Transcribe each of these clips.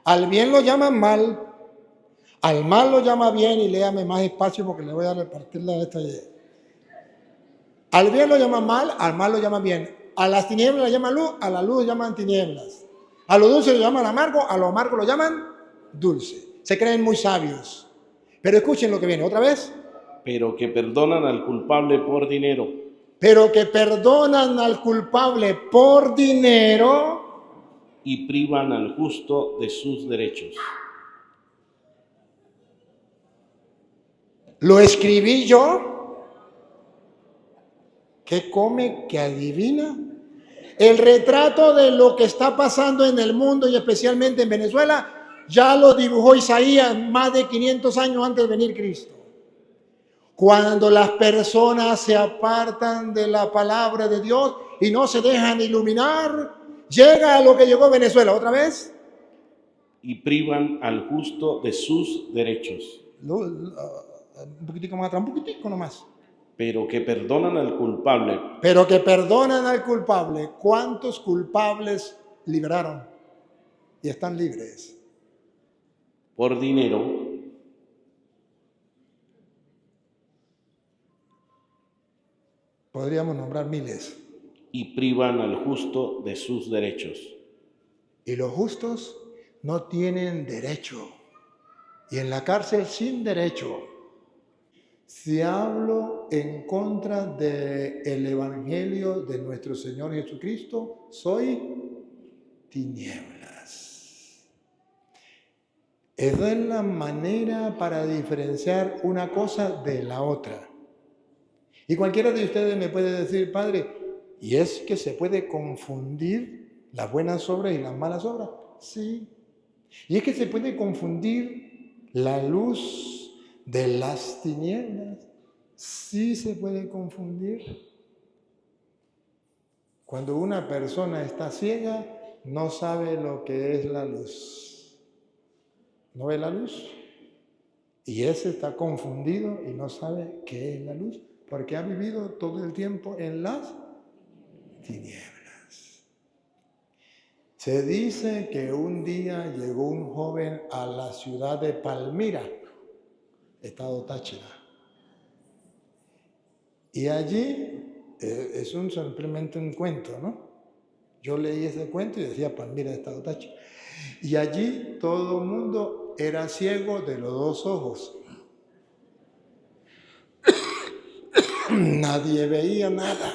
Al bien lo llaman mal, al mal lo llama bien, y léame más espacio porque le voy a repartir la esta idea. Al bien lo llaman mal, al mal lo llaman bien. A las tinieblas le llaman luz, a la luz lo llaman tinieblas. A lo dulce lo llaman amargo, a lo amargo lo llaman dulce. Se creen muy sabios. Pero escuchen lo que viene otra vez. Pero que perdonan al culpable por dinero Pero que perdonan al culpable por dinero y privan al justo de sus derechos. lo escribí yo. ¿Qué come? ¿Qué adivina? El retrato de lo que está pasando en el mundo y especialmente en Venezuela ya lo dibujó Isaías más de 500 años antes de venir Cristo. Cuando las personas se apartan de la palabra de Dios y no se dejan iluminar, llega a lo que llegó a Venezuela. ¿Otra vez? Y privan al justo de sus derechos. Un poquitico más atrás, un poquitico nomás. Pero que perdonan al culpable. Pero que perdonan al culpable. ¿Cuántos culpables liberaron? Y están libres. Por dinero. Podríamos nombrar miles. Y privan al justo de sus derechos. Y los justos no tienen derecho. Y en la cárcel sin derecho. Si hablo en contra del evangelio de nuestro Señor Jesucristo, soy tinieblas. Esa es la manera para diferenciar una cosa de la otra. Y cualquiera de ustedes me puede decir, padre, ¿y es que se puede confundir las buenas obras y las malas obras? Sí. Y es que se puede confundir la luz de las tinieblas. Sí se puede confundir. Cuando una persona está ciega, no sabe lo que es la luz. ¿No ve la luz? Y ese está confundido y no sabe qué es la luz, porque ha vivido todo el tiempo en las tinieblas. Se dice que un día llegó un joven a la ciudad de Palmira, estado Táchira. Y allí, es simplemente un cuento, ¿no? Yo leí ese cuento y decía Palmira, estado Táchira. Y allí todo el mundo era ciego de los dos ojos. Nadie veía nada.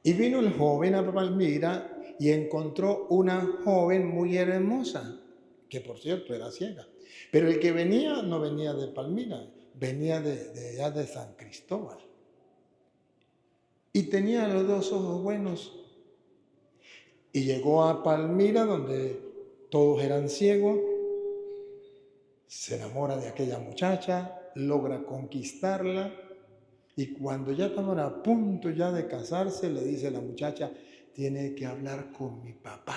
Y vino el joven a Palmira y encontró una joven muy hermosa, que por cierto era ciega. Pero el que venía no venía de Palmira, venía de allá de San Cristóbal. Y tenía los dos ojos buenos. Y llegó a Palmira, donde todos eran ciegos, se enamora de aquella muchacha, logra conquistarla, y cuando ya estaban a punto ya de casarse, le dice la muchacha, tiene que hablar con mi papá.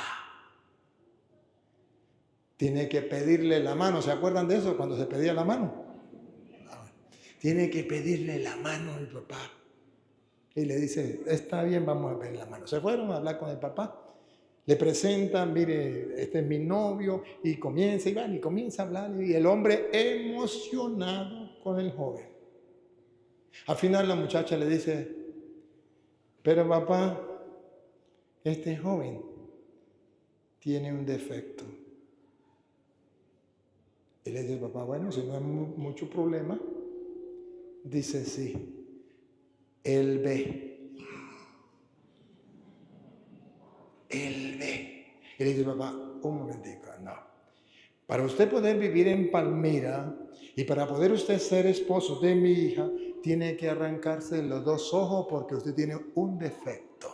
Tiene que pedirle la mano. ¿Se acuerdan de eso cuando se pedía la mano? Tiene que pedirle la mano al papá. Y le dice, está bien, vamos a pedir la mano. Se fueron a hablar con el papá. Le presentan, mire, este es mi novio, y comienza, y van, y comienza a hablar, y el hombre emocionado con el joven. Al final la muchacha le dice, pero papá, este joven tiene un defecto. Y le dice el papá, bueno, si no es mucho problema, dice sí, él ve. Él ve. Y le dice papá, un momentico, no. Para usted poder vivir en Palmira y para poder usted ser esposo de mi hija, tiene que arrancarse los dos ojos porque usted tiene un defecto.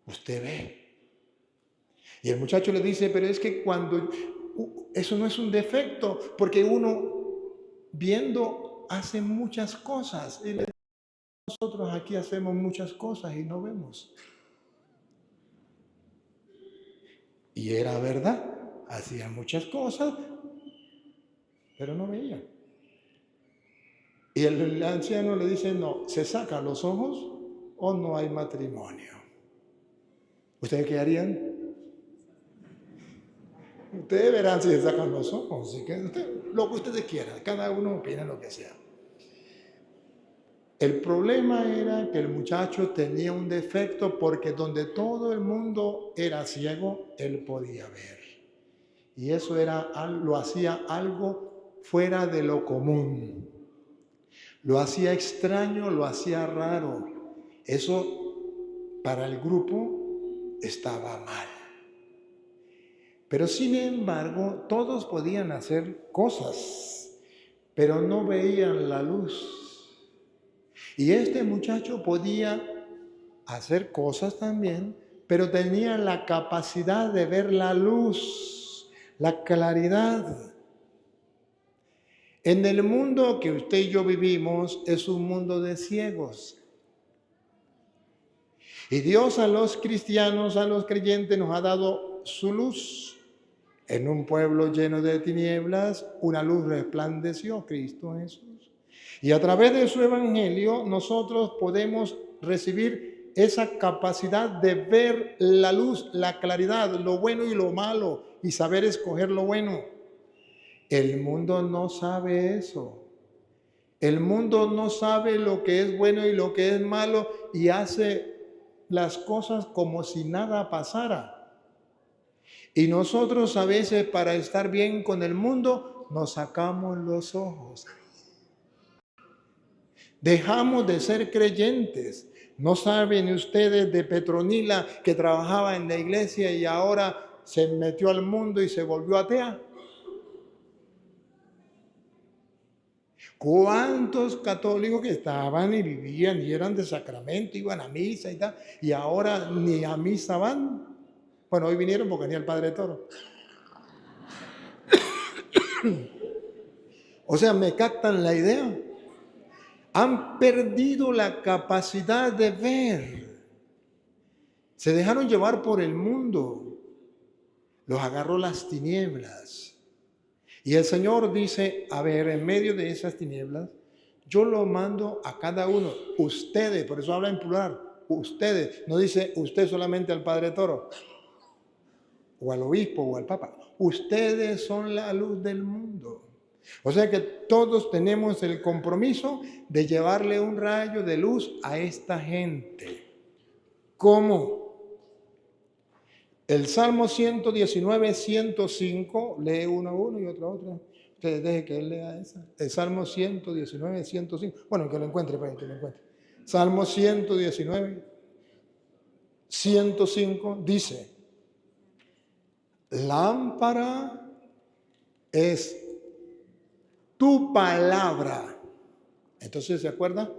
Usted ve. Y el muchacho le dice, pero es que cuando eso no es un defecto, porque uno viendo hace muchas cosas. Y nosotros aquí hacemos muchas cosas y no vemos. Y era verdad, hacían muchas cosas, pero no veían. Y el anciano le dice, no, se sacan los ojos o no hay matrimonio. ¿Ustedes qué harían? Ustedes verán si se sacan los ojos, así que lo que ustedes quieran, cada uno opina lo que sea. El problema era que el muchacho tenía un defecto porque donde todo el mundo era ciego, él podía ver. Y eso lo hacía algo fuera de lo común. Lo hacía extraño, lo hacía raro. Eso para el grupo estaba mal. Pero sin embargo, todos podían hacer cosas, pero no veían la luz. Y este muchacho podía hacer cosas también, pero tenía la capacidad de ver la luz, la claridad. En el mundo que usted y yo vivimos es un mundo de ciegos. Y Dios a los cristianos, a los creyentes, nos ha dado su luz. En un pueblo lleno de tinieblas, una luz resplandeció, Cristo Jesús. Y a través de su evangelio nosotros podemos recibir esa capacidad de ver la luz, la claridad, lo bueno y lo malo, y saber escoger lo bueno. El mundo no sabe eso. El mundo no sabe lo que es bueno y lo que es malo y hace las cosas como si nada pasara. Y nosotros a veces para estar bien con el mundo nos sacamos los ojos. Dejamos de ser creyentes. ¿No saben ustedes de Petronila que trabajaba en la iglesia y ahora se metió al mundo y se volvió atea? ¿Cuántos católicos que estaban y vivían y eran de sacramento, iban a misa y tal, y ahora ni a misa van? Bueno, hoy vinieron porque venía el Padre Toro. O sea, ¿me captan la idea? Han perdido la capacidad de ver. Se dejaron llevar por el mundo. Los agarró las tinieblas. Y el Señor dice, a ver, en medio de esas tinieblas, yo lo mando a cada uno. Ustedes, por eso habla en plural. Ustedes. No dice usted solamente al Padre Toro. O al obispo o al papa. Ustedes son la luz del mundo. O sea que todos tenemos el compromiso de llevarle un rayo de luz a esta gente. ¿Cómo? El Salmo 119, 105, lee uno a uno y otro a otro. Ustedes dejen que él lea esa. El Salmo 119, 105. Bueno, que lo encuentre, para que lo encuentre. Salmo 119, 105 dice, lámpara es tu palabra. Entonces, ¿se acuerda?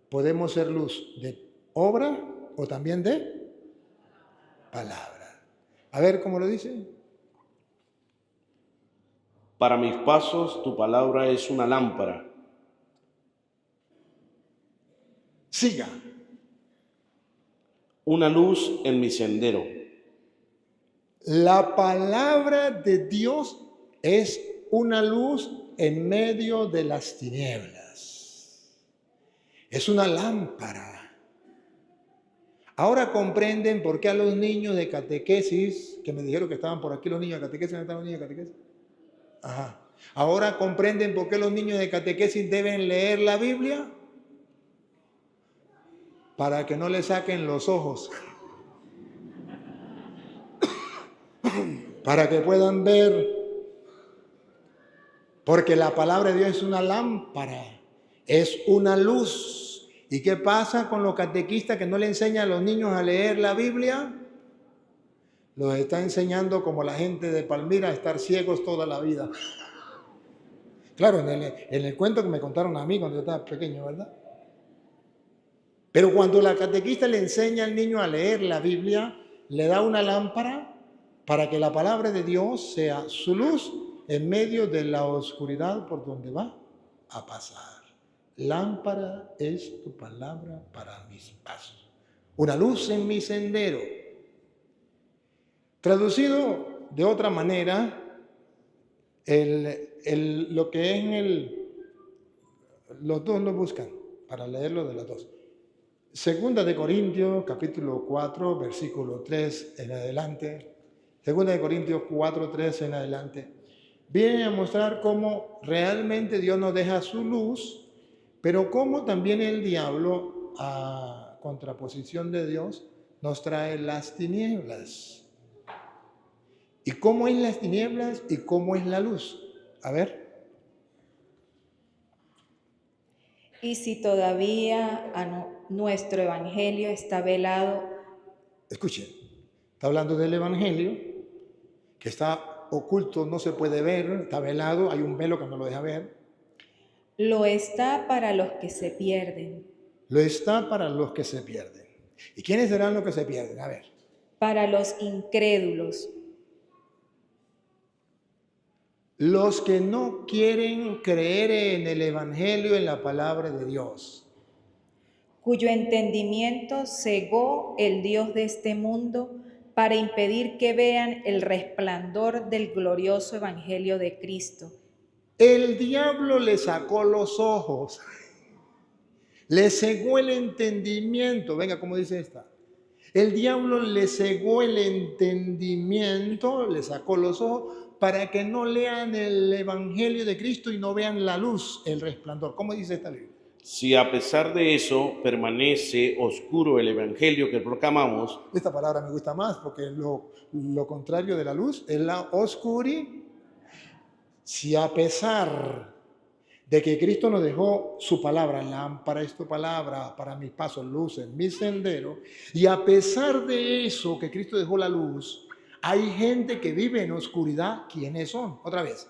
Podemos ser luz de obra o también de palabra. A ver cómo lo dice. Para mis pasos tu palabra es una lámpara. Siga. Una luz en mi sendero. La palabra de Dios es una luz en medio de las tinieblas. Es una lámpara. Ahora comprenden por qué a los niños de catequesis, que me dijeron que estaban por aquí los niños de catequesis, ¿dónde están los niños de catequesis? Ajá. Ahora comprenden por qué los niños de catequesis deben leer la Biblia. Para que no le saquen los ojos. Para que puedan ver. Porque la palabra de Dios es una lámpara. Es una luz. ¿Y qué pasa con los catequistas que no le enseñan a los niños a leer la Biblia? Los está enseñando como la gente de Palmira a estar ciegos toda la vida. Claro, en el cuento que me contaron a mí cuando yo estaba pequeño, ¿verdad? Pero cuando la catequista le enseña al niño a leer la Biblia, le da una lámpara para que la palabra de Dios sea su luz en medio de la oscuridad por donde va a pasar. Lámpara es tu palabra para mis pasos. Una luz en mi sendero. Traducido de otra manera, lo que es los dos lo buscan para leerlo de las dos. Segunda de Corintios, capítulo 4, versículo 3 en adelante. Segunda de Corintios 4, 3 en adelante. Viene a mostrar cómo realmente Dios nos deja su luz, pero cómo también el diablo, a contraposición de Dios, nos trae las tinieblas. ¿Y cómo es las tinieblas y cómo es la luz? A ver. Y si todavía nuestro evangelio está velado, Escuchen, está hablando del evangelio, que está oculto, no se puede ver, está velado, hay un velo que no lo deja ver. lo está para los que se pierden, Lo está para los que se pierden. ¿Y quiénes serán los que se pierden? A ver. para los incrédulos, Los que no quieren creer en el evangelio, en la palabra de Dios. cuyo entendimiento cegó el Dios de este mundo para impedir que vean el resplandor del glorioso evangelio de Cristo. El diablo le sacó los ojos, le cegó el entendimiento. Venga, ¿cómo dice esta? El diablo le cegó el entendimiento, le sacó los ojos para que no lean el evangelio de Cristo y no vean la luz, el resplandor. ¿Cómo dice esta Biblia? Si a pesar de eso permanece oscuro el evangelio que proclamamos, Esta palabra me gusta más porque lo contrario de la luz es la oscuridad. Si a pesar de que Cristo nos dejó su palabra, lámpara es tu palabra, para mis pasos, luz en mi sendero, y a pesar de eso que Cristo dejó la luz, hay gente que vive en oscuridad. ¿Quiénes son? Otra vez.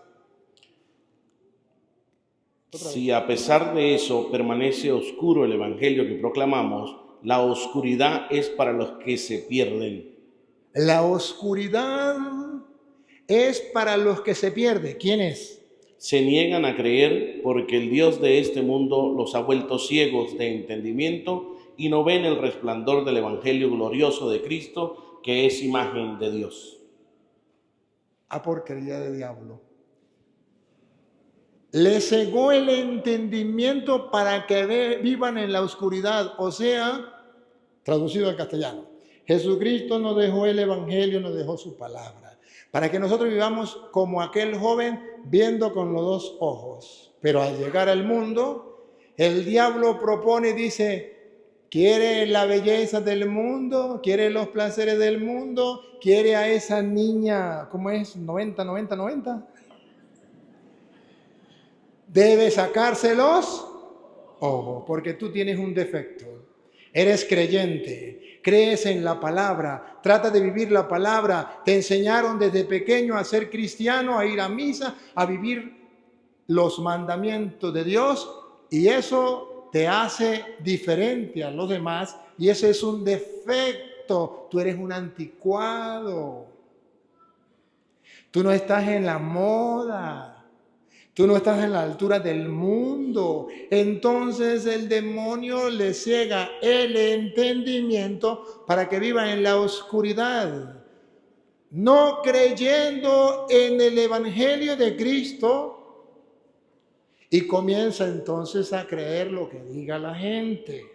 si a pesar de eso permanece oscuro el evangelio que proclamamos, la oscuridad es para los que se pierden. La oscuridad es para los que se pierden. ¿Quién es? Se niegan a creer porque el Dios de este mundo los ha vuelto ciegos de entendimiento y no ven el resplandor del evangelio glorioso de Cristo, que es imagen de Dios. A porquería de diablo. Le cegó el entendimiento para que vivan en la oscuridad. O sea, traducido al castellano, Jesucristo nos dejó el evangelio, nos dejó su palabra, para que nosotros vivamos como aquel joven viendo con los dos ojos. Pero al llegar al mundo, el diablo propone y dice: quiere la belleza del mundo, quiere los placeres del mundo, quiere a esa niña, ¿cómo es? 90. Debe sacárselos ojos, porque tú tienes un defecto. Eres creyente, crees en la palabra, trata de vivir la palabra. Te enseñaron desde pequeño a ser cristiano, a ir a misa, a vivir los mandamientos de Dios, y eso te hace diferente a los demás, y ese es un defecto. Tú eres un anticuado. Tú no estás en la moda. Tú no estás en la altura del mundo. Entonces el demonio le ciega el entendimiento para que viva en la oscuridad, no creyendo en el evangelio de Cristo, y comienza entonces a creer lo que diga la gente.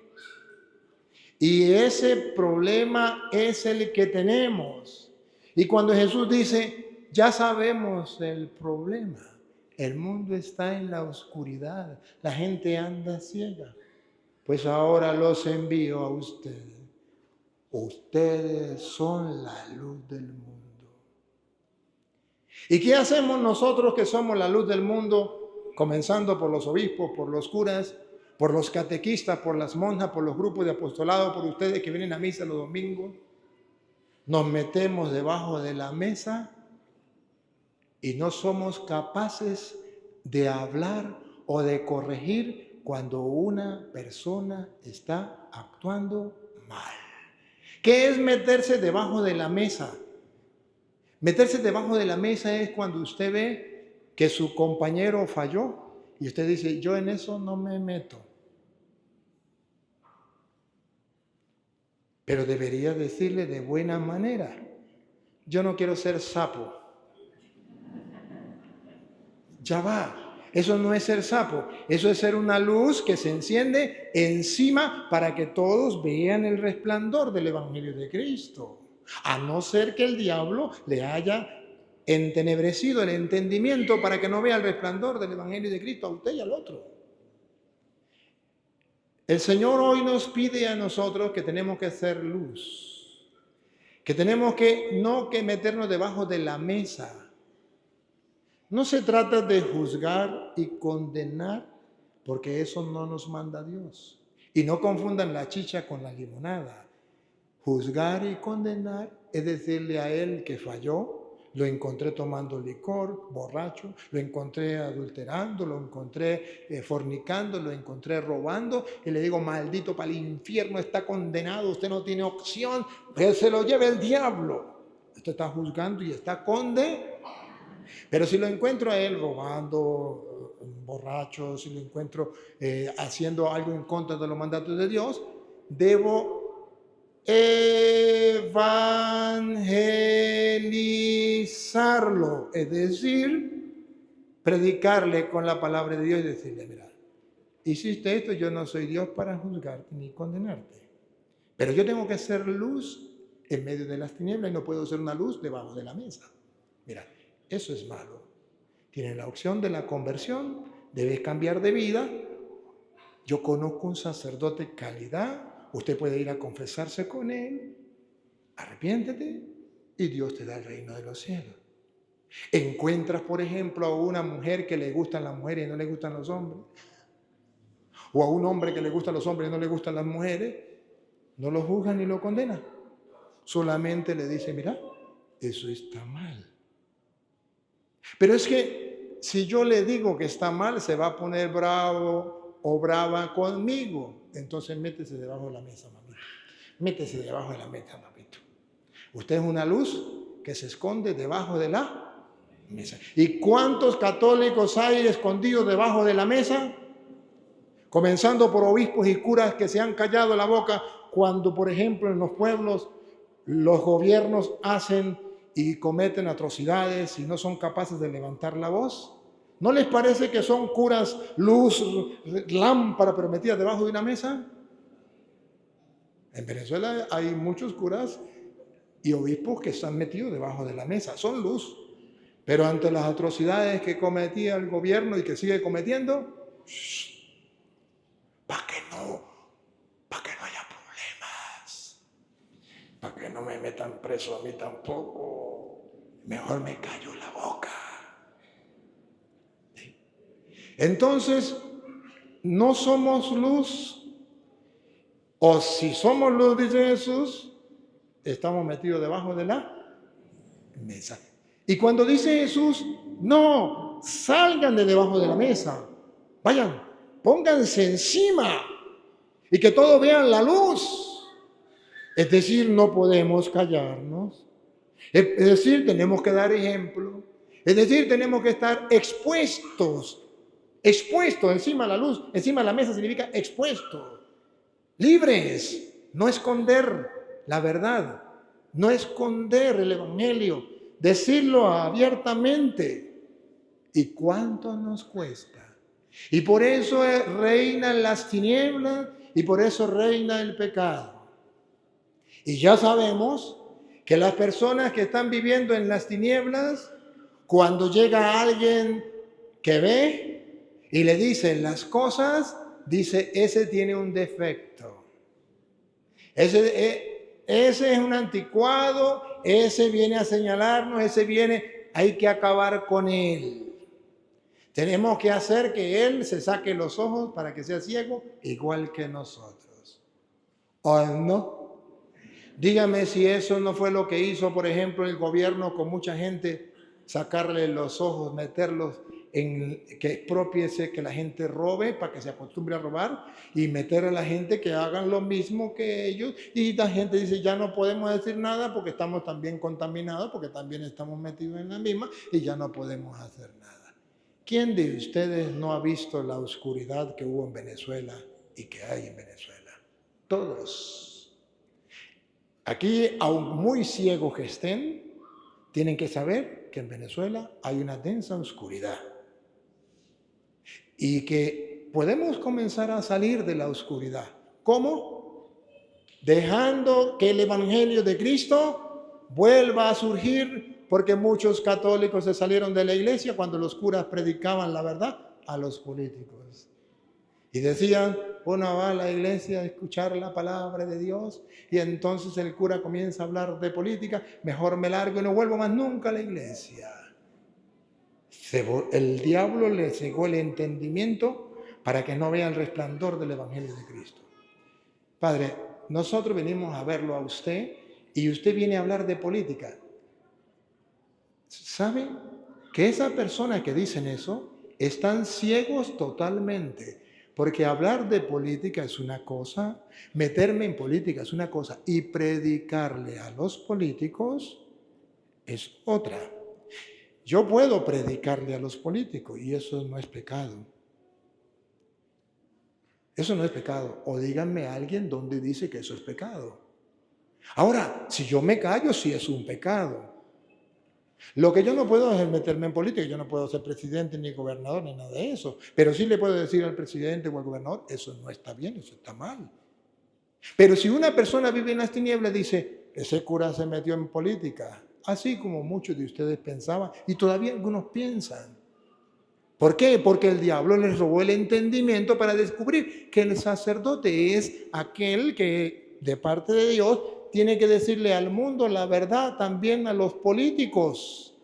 Y ese problema es el que tenemos. Y cuando Jesús dice: ya sabemos el problema, el mundo está en la oscuridad, la gente anda ciega, pues ahora los envío a ustedes. Ustedes son la luz del mundo. ¿Y qué hacemos nosotros que somos la luz del mundo? Comenzando por los obispos, por los curas, por los catequistas, por las monjas, por los grupos de apostolado, por ustedes que vienen a misa los domingos. Nos metemos debajo de la mesa y no somos capaces de hablar o de corregir cuando una persona está actuando mal. ¿Qué es meterse debajo de la mesa? Meterse debajo de la mesa es cuando usted ve que su compañero falló y usted dice: yo en eso no me meto. Pero debería decirle de buena manera: yo no quiero ser sapo. Ya va. Eso no es ser sapo, eso es ser una luz que se enciende encima para que todos vean el resplandor del Evangelio de Cristo. A no ser que el diablo le haya entenebrecido el entendimiento para que no vea el resplandor del Evangelio de Cristo a usted y al otro. El Señor hoy nos pide a nosotros que tenemos que ser luz, que tenemos que no que meternos debajo de la mesa. No se trata de juzgar y condenar, porque eso no nos manda Dios. Y no confundan la chicha con la limonada. Juzgar y condenar es decirle a él que falló. Lo encontré tomando licor, borracho, lo encontré adulterando, lo encontré fornicando, lo encontré robando, y le digo, maldito para el infierno, está condenado, usted no tiene opción, que se lo lleve el diablo. Usted está juzgando y está condenado. Pero si lo encuentro a él robando, borracho, si lo encuentro haciendo algo en contra de los mandatos de Dios, debo evangelizarlo, es decir, predicarle con la palabra de Dios y decirle, mira, hiciste esto, yo no soy Dios para juzgarte ni condenarte, pero yo tengo que ser luz en medio de las tinieblas y no puedo ser una luz debajo de la mesa. Mira, eso es malo. Tienes la opción de la conversión, debes cambiar de vida. Yo conozco un sacerdote calidad. Usted puede ir a confesarse con él, arrepiéntete y Dios te da el reino de los cielos. Encuentras, por ejemplo, a una mujer que le gustan las mujeres y no le gustan los hombres, o a un hombre que le gustan los hombres y no le gustan las mujeres, no lo juzgan ni lo condenan. Solamente le dice, mira, eso está mal. Pero es que si yo le digo que está mal, se va a poner bravo o brava conmigo. Entonces métese debajo de la mesa, mamita. Métese debajo de la mesa, papito. Usted es una luz que se esconde debajo de la mesa. ¿Y cuántos católicos hay escondidos debajo de la mesa? Comenzando por obispos y curas que se han callado la boca cuando, por ejemplo, en los pueblos los gobiernos hacen y cometen atrocidades y no son capaces de levantar la voz. ¿No les parece que son curas, luz, lámpara, pero metidas debajo de una mesa? En Venezuela hay muchos curas y obispos que están metidos debajo de la mesa. Son luz. Pero ante las atrocidades que cometía el gobierno y que sigue cometiendo, para que no haya problemas, para que no me metan preso a mí tampoco, mejor me callo la boca. Entonces, no somos luz, o si somos luz, dice Jesús, estamos metidos debajo de la mesa. Y cuando dice Jesús, no, salgan de debajo de la mesa, vayan, pónganse encima y que todos vean la luz. Es decir, no podemos callarnos. Es decir, tenemos que dar ejemplo. Es decir, tenemos que estar expuestos. Expuesto encima de la luz, encima de la mesa significa expuesto. Libres, no esconder la verdad, no esconder el evangelio, decirlo abiertamente. ¿Y cuánto nos cuesta? Y por eso reinan las tinieblas y por eso reina el pecado. Y ya sabemos que las personas que están viviendo en las tinieblas, cuando llega alguien que ve, y le dicen las cosas, dice, ese tiene un defecto. Ese es un anticuado, ese viene a señalarnos, hay que acabar con él. Tenemos que hacer que él se saque los ojos para que sea ciego, igual que nosotros. ¿O no? Dígame si eso no fue lo que hizo, por ejemplo, el gobierno con mucha gente, sacarle los ojos, meterlos en que expropiese, que la gente robe para que se acostumbre a robar y meter a la gente que hagan lo mismo que ellos. Y la gente dice, ya no podemos decir nada porque estamos también contaminados, porque también estamos metidos en la misma y ya no podemos hacer nada. ¿Quién de ustedes no ha visto la oscuridad que hubo en Venezuela y que hay en Venezuela? Todos. Aquí, aun muy ciegos que estén, tienen que saber que en Venezuela hay una densa oscuridad. y que podemos comenzar a salir de la oscuridad. ¿Cómo? Dejando que el Evangelio de Cristo vuelva a surgir, porque muchos católicos se salieron de la iglesia cuando los curas predicaban la verdad a los políticos. Y decían, uno va a la iglesia a escuchar la palabra de Dios y entonces el cura comienza a hablar de política, mejor me largo y no vuelvo más nunca a la iglesia. El diablo le cegó el entendimiento para que no vea el resplandor del Evangelio de Cristo. Padre, nosotros venimos a verlo a usted y usted viene a hablar de política. ¿Sabe que esas personas que dicen eso están ciegos totalmente? Porque hablar de política es una cosa, meterme en política es una cosa y predicarle a los políticos es otra. Yo puedo predicarle a los políticos y eso no es pecado. Eso no es pecado. O díganme a alguien donde dice que eso es pecado. Ahora, si yo me callo, sí es un pecado. Lo que yo no puedo es meterme en política, yo no puedo ser presidente ni gobernador ni nada de eso, pero sí le puedo decir al presidente o al gobernador, eso no está bien, eso está mal. Pero si una persona vive en las tinieblas, dice, ese cura se metió en política, así como muchos de ustedes pensaban y todavía algunos piensan. ¿Por qué? Porque el diablo les robó el entendimiento para descubrir que el sacerdote es aquel que de parte de Dios tiene que decirle al mundo la verdad, también a los políticos.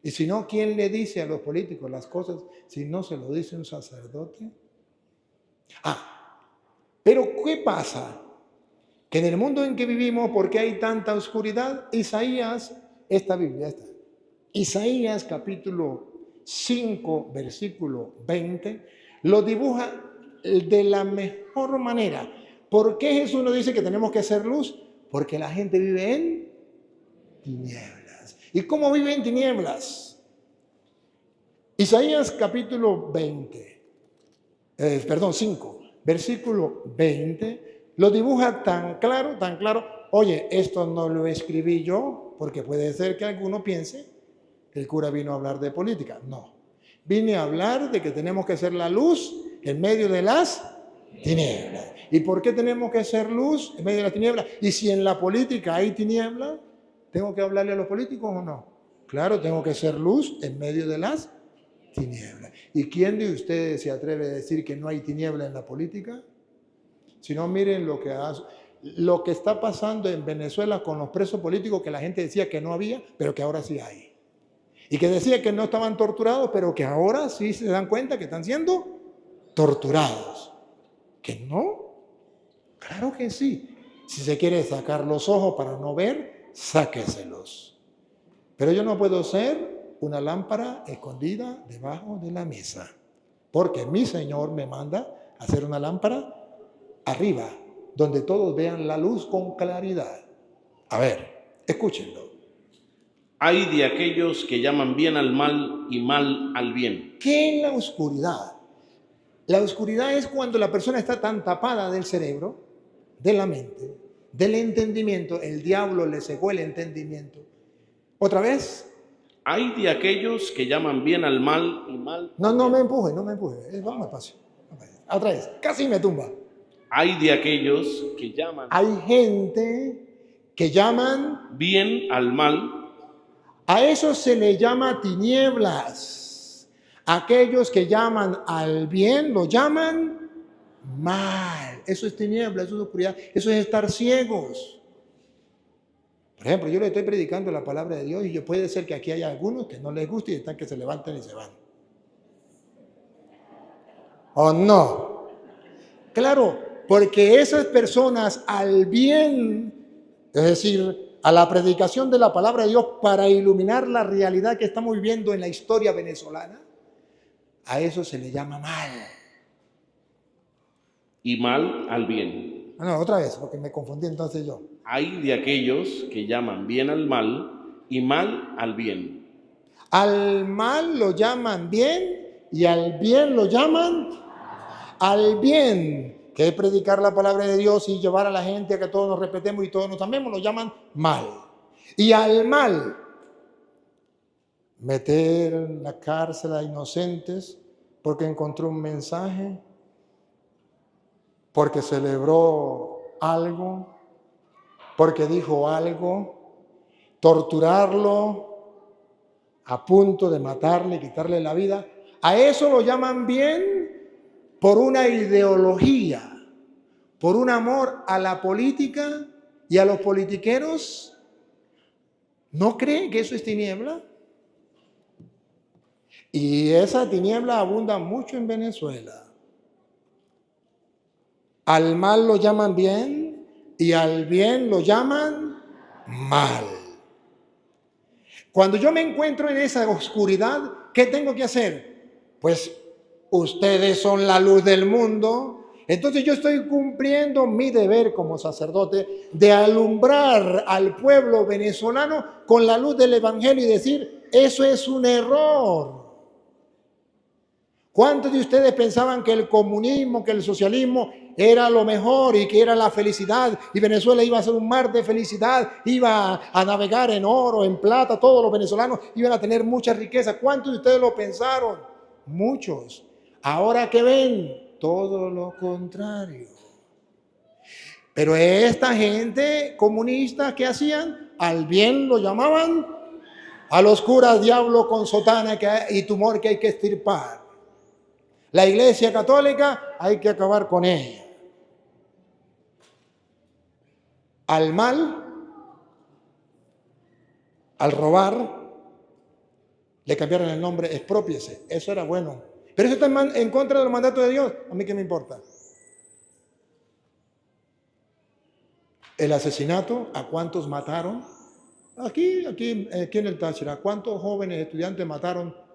Y si no, ¿quién le dice a los políticos las cosas si no se lo dice un sacerdote? Pero ¿qué pasa? Que en el mundo en que vivimos, ¿por qué hay tanta oscuridad? Isaías, Isaías capítulo 5, versículo 20, lo dibuja de la mejor manera. ¿Por qué Jesús nos dice que tenemos que hacer luz? Porque la gente vive en tinieblas. ¿Y cómo vive en tinieblas? Isaías capítulo 5, versículo 20, lo dibuja tan claro, tan claro. Oye, esto no lo escribí yo, porque puede ser que alguno piense que el cura vino a hablar de política. No, vine a hablar de que tenemos que ser la luz en medio de las tinieblas. ¿Y por qué tenemos que ser luz en medio de las tinieblas? Y si en la política hay tinieblas, ¿tengo que hablarle a los políticos o no? Claro, tengo que ser luz en medio de las tinieblas. ¿Y quién de ustedes se atreve a decir que no hay tiniebla en la política? Si no, miren lo que está pasando en Venezuela con los presos políticos, que la gente decía que no había, pero que ahora sí hay. Y que decía que no estaban torturados, pero que ahora sí se dan cuenta que están siendo torturados. ¿Que no? Claro que sí. Si se quiere sacar los ojos para no ver, sáqueselos. Pero yo no puedo ser una lámpara escondida debajo de la mesa, porque mi Señor me manda a hacer una lámpara arriba, donde todos vean la luz con claridad. A ver, escúchenlo. Hay de aquellos que llaman bien al mal y mal al bien. ¿Qué es la oscuridad? La oscuridad es cuando la persona está tan tapada del cerebro, de la mente, del entendimiento, el diablo le cegó el entendimiento. ¿Otra vez? Hay de aquellos que llaman bien al mal y mal. No me empuje. Vamos despacio. Otra vez, casi me tumba. Hay de aquellos que llaman. Hay gente que llaman Bien al mal. A eso se le llama tinieblas. Aquellos que llaman al bien lo llaman mal. Eso es tiniebla, eso es oscuridad, eso es estar ciegos. Por ejemplo, yo le estoy predicando la palabra de Dios y puede ser que aquí haya algunos que no les guste y están que se levantan y se van. ¿O no? Claro, porque esas personas al bien, es decir, a la predicación de la palabra de Dios para iluminar la realidad que estamos viviendo en la historia venezolana, a eso se le llama mal. Y mal al bien. No, otra vez, porque me confundí entonces yo. Hay de aquellos que llaman bien al mal y mal al bien. Al mal lo llaman bien y al bien lo llaman al bien, que es predicar la palabra de Dios y llevar a la gente a que todos nos respetemos y todos nos amemos, lo llaman mal. Y al mal, meter en la cárcel a inocentes porque encontró un mensaje, porque celebró algo, porque dijo algo, torturarlo a punto de matarle, quitarle la vida. A eso lo llaman bien por una ideología, por un amor a la política y a los politiqueros. ¿No creen que eso es tiniebla? Y esa tiniebla abunda mucho en Venezuela. Al mal lo llaman bien y al bien lo llaman mal. Cuando yo me encuentro en esa oscuridad, ¿qué tengo que hacer? Pues ustedes son la luz del mundo. Entonces yo estoy cumpliendo mi deber como sacerdote de alumbrar al pueblo venezolano con la luz del Evangelio y decir, eso es un error. ¿Cuántos de ustedes pensaban que el comunismo, que el socialismo era lo mejor y que era la felicidad? Y Venezuela iba a ser un mar de felicidad, iba a navegar en oro, en plata, todos los venezolanos iban a tener mucha riqueza. ¿Cuántos de ustedes lo pensaron? Muchos. Ahora que ven, todo lo contrario. Pero esta gente comunista, ¿qué hacían? Al bien lo llamaban, a los curas diablo con sotana y tumor que hay que extirpar. La Iglesia Católica hay que acabar con ella. Al mal, al robar, le cambiaron el nombre, exprópiese. Eso era bueno. Pero eso está en contra del mandato de Dios. ¿A mí qué me importa? El asesinato, ¿a cuántos mataron? Aquí en el Táchira, ¿a cuántos jóvenes estudiantes mataron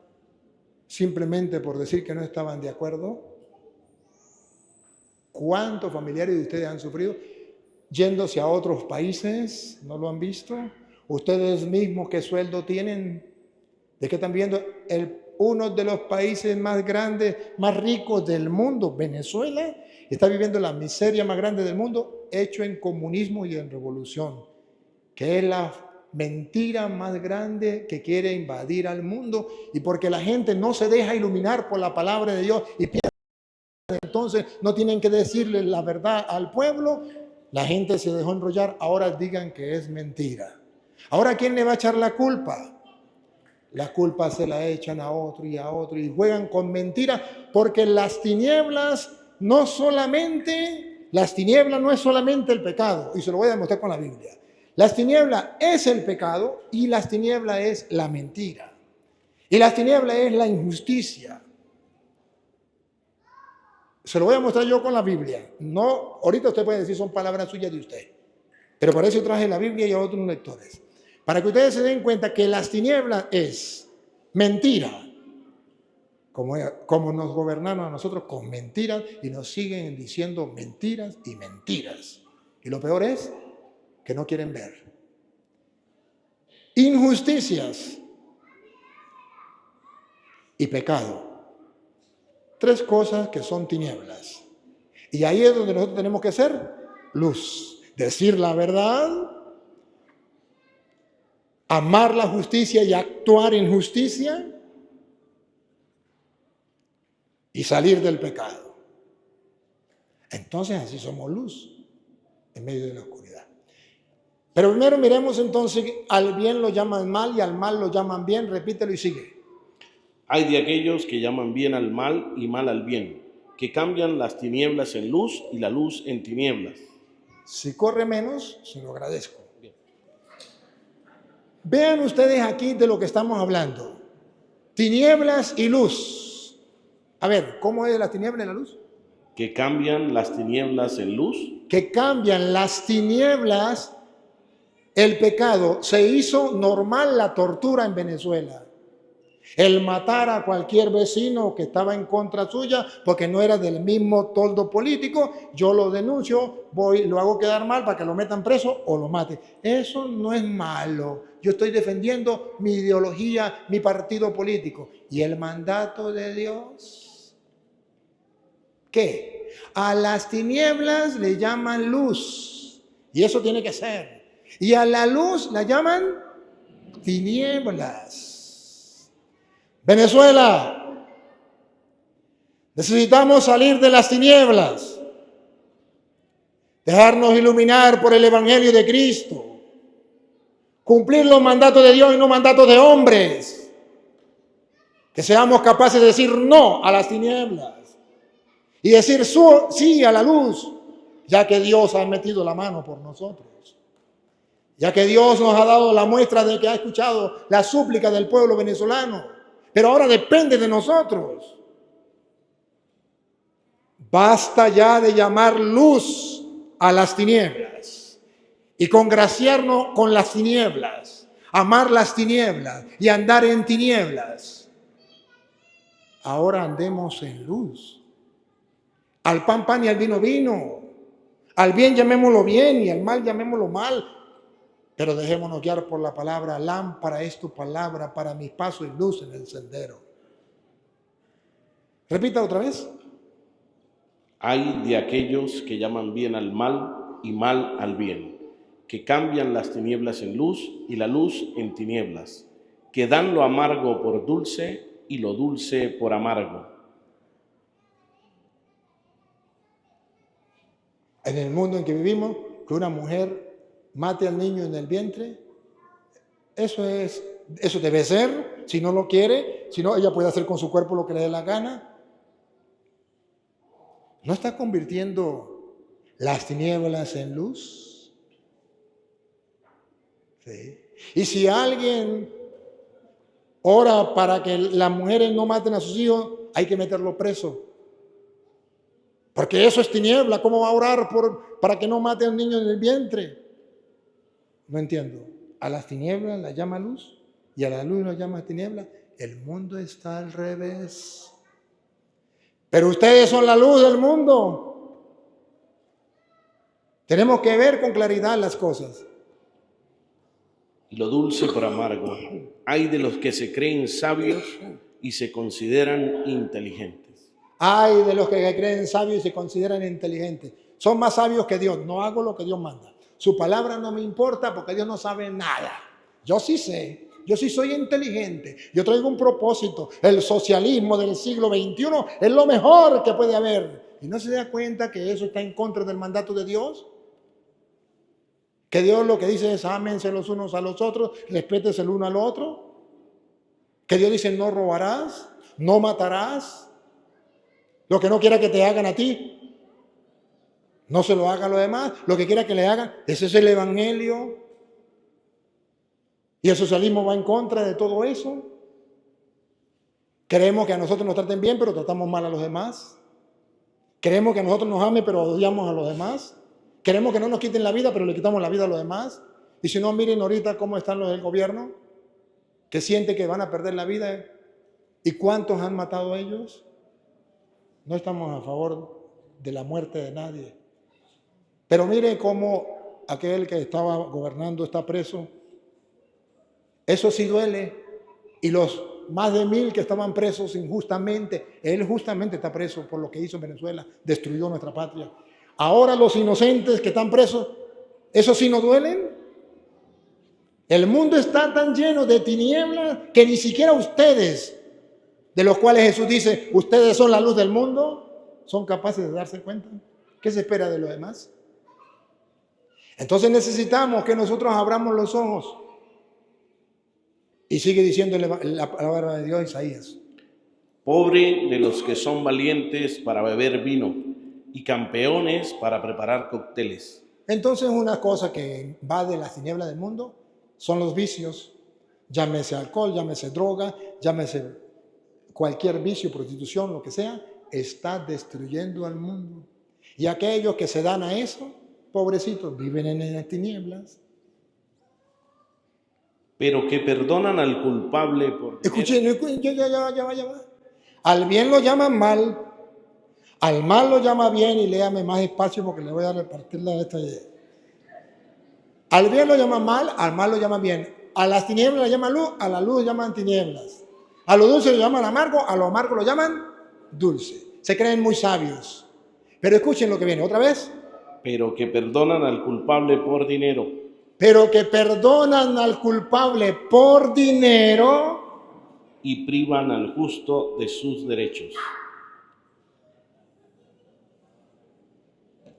simplemente por decir que no estaban de acuerdo? ¿Cuántos familiares de ustedes han sufrido yéndose a otros países? ¿No lo han visto? ¿Ustedes mismos qué sueldo tienen? ¿De qué están viendo? Uno de los países más grandes, más ricos del mundo, Venezuela, está viviendo la miseria más grande del mundo, hecho en comunismo y en revolución, que es la mentira más grande que quiere invadir al mundo, y porque la gente no se deja iluminar por la palabra de Dios y piensa entonces no tienen que decirle la verdad al pueblo, la gente se dejó enrollar, ahora digan que es mentira. Ahora, ¿quién le va a echar la culpa? La culpa se la echan a otro y juegan con mentiras, porque las tinieblas no es solamente el pecado, y se lo voy a demostrar con la Biblia. Las tinieblas es el pecado y las tinieblas es la mentira. Y las tinieblas es la injusticia. Se lo voy a mostrar yo con la Biblia. No, ahorita usted puede decir son palabras suyas de usted. Pero para eso traje la Biblia y a otros lectores. Para que ustedes se den cuenta que las tinieblas es mentira. Como nos gobernaron a nosotros con mentiras y nos siguen diciendo mentiras y mentiras. Y lo peor es que no quieren ver. Injusticias y pecado. Tres cosas que son tinieblas. Y ahí es donde nosotros tenemos que ser luz. Decir la verdad, amar la justicia y actuar en justicia y salir del pecado. Entonces así somos luz en medio de la oscuridad. Pero primero miremos entonces, al bien lo llaman mal y al mal lo llaman bien. Repítelo y sigue. Hay de aquellos que llaman bien al mal y mal al bien, que cambian las tinieblas en luz y la luz en tinieblas. Si corre menos, se lo agradezco. Bien. Vean ustedes aquí de lo que estamos hablando. Tinieblas y luz. A ver, ¿cómo es la tiniebla y la luz? Que cambian las tinieblas en luz. Que cambian las tinieblas, el pecado. Se hizo normal la tortura en Venezuela. El matar a cualquier vecino que estaba en contra suya porque no era del mismo toldo político, yo lo denuncio, lo hago quedar mal para que lo metan preso o lo mate. Eso no es malo. Yo estoy defendiendo mi ideología, mi partido político. ¿Y el mandato de Dios? ¿Qué? A las tinieblas le llaman luz. Y eso tiene que ser. Y a la luz la llaman tinieblas. Venezuela, Necesitamos salir de las tinieblas, dejarnos iluminar por el Evangelio de Cristo, cumplir los mandatos de Dios y no mandatos de hombres, que seamos capaces de decir no a las tinieblas y decir sí a la luz, ya que Dios ha metido la mano por nosotros, ya que Dios nos ha dado la muestra de que ha escuchado la súplica del pueblo venezolano, pero ahora depende de nosotros. Basta ya de llamar luz a las tinieblas y congraciarnos con las tinieblas, amar las tinieblas y andar en tinieblas. Ahora andemos en luz. Al pan, pan y al vino, vino. Al bien llamémoslo bien y al mal llamémoslo mal. Pero dejémonos guiar por la palabra. Lámpara es tu palabra para mis pasos y luz en el sendero. Repita otra vez. Hay de aquellos que llaman bien al mal y mal al bien, que cambian las tinieblas en luz y la luz en tinieblas, que dan lo amargo por dulce y lo dulce por amargo. En el mundo en que vivimos, que una mujer mate al niño en el vientre, eso debe ser, si no lo quiere, si no, ella puede hacer con su cuerpo lo que le dé la gana. ¿No está convirtiendo las tinieblas en luz? Sí. Y si alguien ora para que las mujeres no maten a sus hijos, hay que meterlo preso. Porque eso es tiniebla. ¿Cómo va a orar para que no mate a un niño en el vientre? No entiendo. A las tinieblas las llama luz y a la luz las llama tiniebla. El mundo está al revés. Pero ustedes son la luz del mundo. Tenemos que ver con claridad las cosas. Y lo dulce por amargo. Hay de los que se creen sabios y se consideran inteligentes. Hay de los que creen sabios y se consideran inteligentes. Son más sabios que Dios. No hago lo que Dios manda. Su palabra no me importa porque Dios no sabe nada. Yo sí sé. Yo sí soy inteligente. Yo traigo un propósito. El socialismo del siglo XXI es lo mejor que puede haber. ¿Y no se da cuenta que eso está en contra del mandato de Dios? Que Dios lo que dice es ámense los unos a los otros, respétese el uno al otro. Que Dios dice no robarás, no matarás. Lo que no quiera que te hagan a ti, no se lo haga a los demás. Lo que quiera que le hagan, ese es el evangelio. Y el socialismo va en contra de todo eso. Queremos que a nosotros nos traten bien, pero tratamos mal a los demás. Queremos que a nosotros nos amen, pero odiamos a los demás. Queremos que no nos quiten la vida, pero le quitamos la vida a los demás. Y si no, miren ahorita cómo están los del gobierno, que sienten que van a perder la vida. ¿Y cuántos han matado a ellos? No estamos a favor de la muerte de nadie. Pero mire cómo aquel que estaba gobernando está preso. Eso sí duele. Y los más de 1000 que estaban presos injustamente, él justamente está preso por lo que hizo en Venezuela, destruyó nuestra patria. Ahora los inocentes que están presos, ¿esos sí no duelen? El mundo está tan lleno de tinieblas que ni siquiera ustedes, de los cuales Jesús dice, ustedes son la luz del mundo, son capaces de darse cuenta. ¿Qué se espera de los demás? Entonces necesitamos que nosotros abramos los ojos. Y sigue diciendo la palabra de Dios, Isaías. Pobre de los que son valientes para beber vino y campeones para preparar cócteles. Entonces una cosa que va de las tinieblas del mundo son los vicios. Llámese alcohol, llámese droga, llámese cualquier vicio, prostitución, lo que sea, está destruyendo al mundo. Y aquellos que se dan a eso, pobrecitos, viven en las tinieblas. Pero que perdonan al culpable por... Escuchen, ya va. Al bien lo llaman mal, al mal lo llama bien, y léame más espacio porque le voy a repartir la esta idea. Al bien lo llaman mal, al mal lo llaman bien. A las tinieblas le llaman luz, a la luz le llaman tinieblas. A lo dulce lo llaman amargo, a lo amargo lo llaman dulce. Se creen muy sabios. Pero escuchen lo que viene, otra vez. Pero que perdonan al culpable por dinero. Pero que perdonan al culpable por dinero y privan al justo de sus derechos.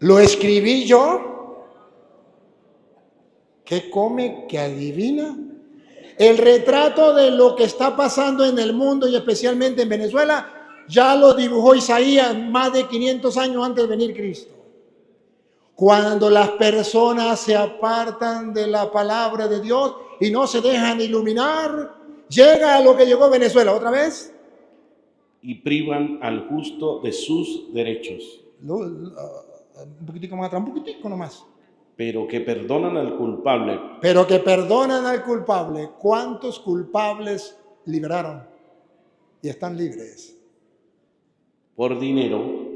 ¿Lo escribí yo? ¿Qué come, que adivina? El retrato de lo que está pasando en el mundo y especialmente en Venezuela ya lo dibujó Isaías más de 500 años antes de venir Cristo. Cuando las personas se apartan de la palabra de Dios y no se dejan iluminar, llega a lo que llegó a Venezuela otra vez. Y privan al justo de sus derechos. Un poquitico más atrás, un poquitico nomás. Pero que perdonan al culpable. Pero que perdonan al culpable. ¿Cuántos culpables liberaron? Y están libres. Por dinero.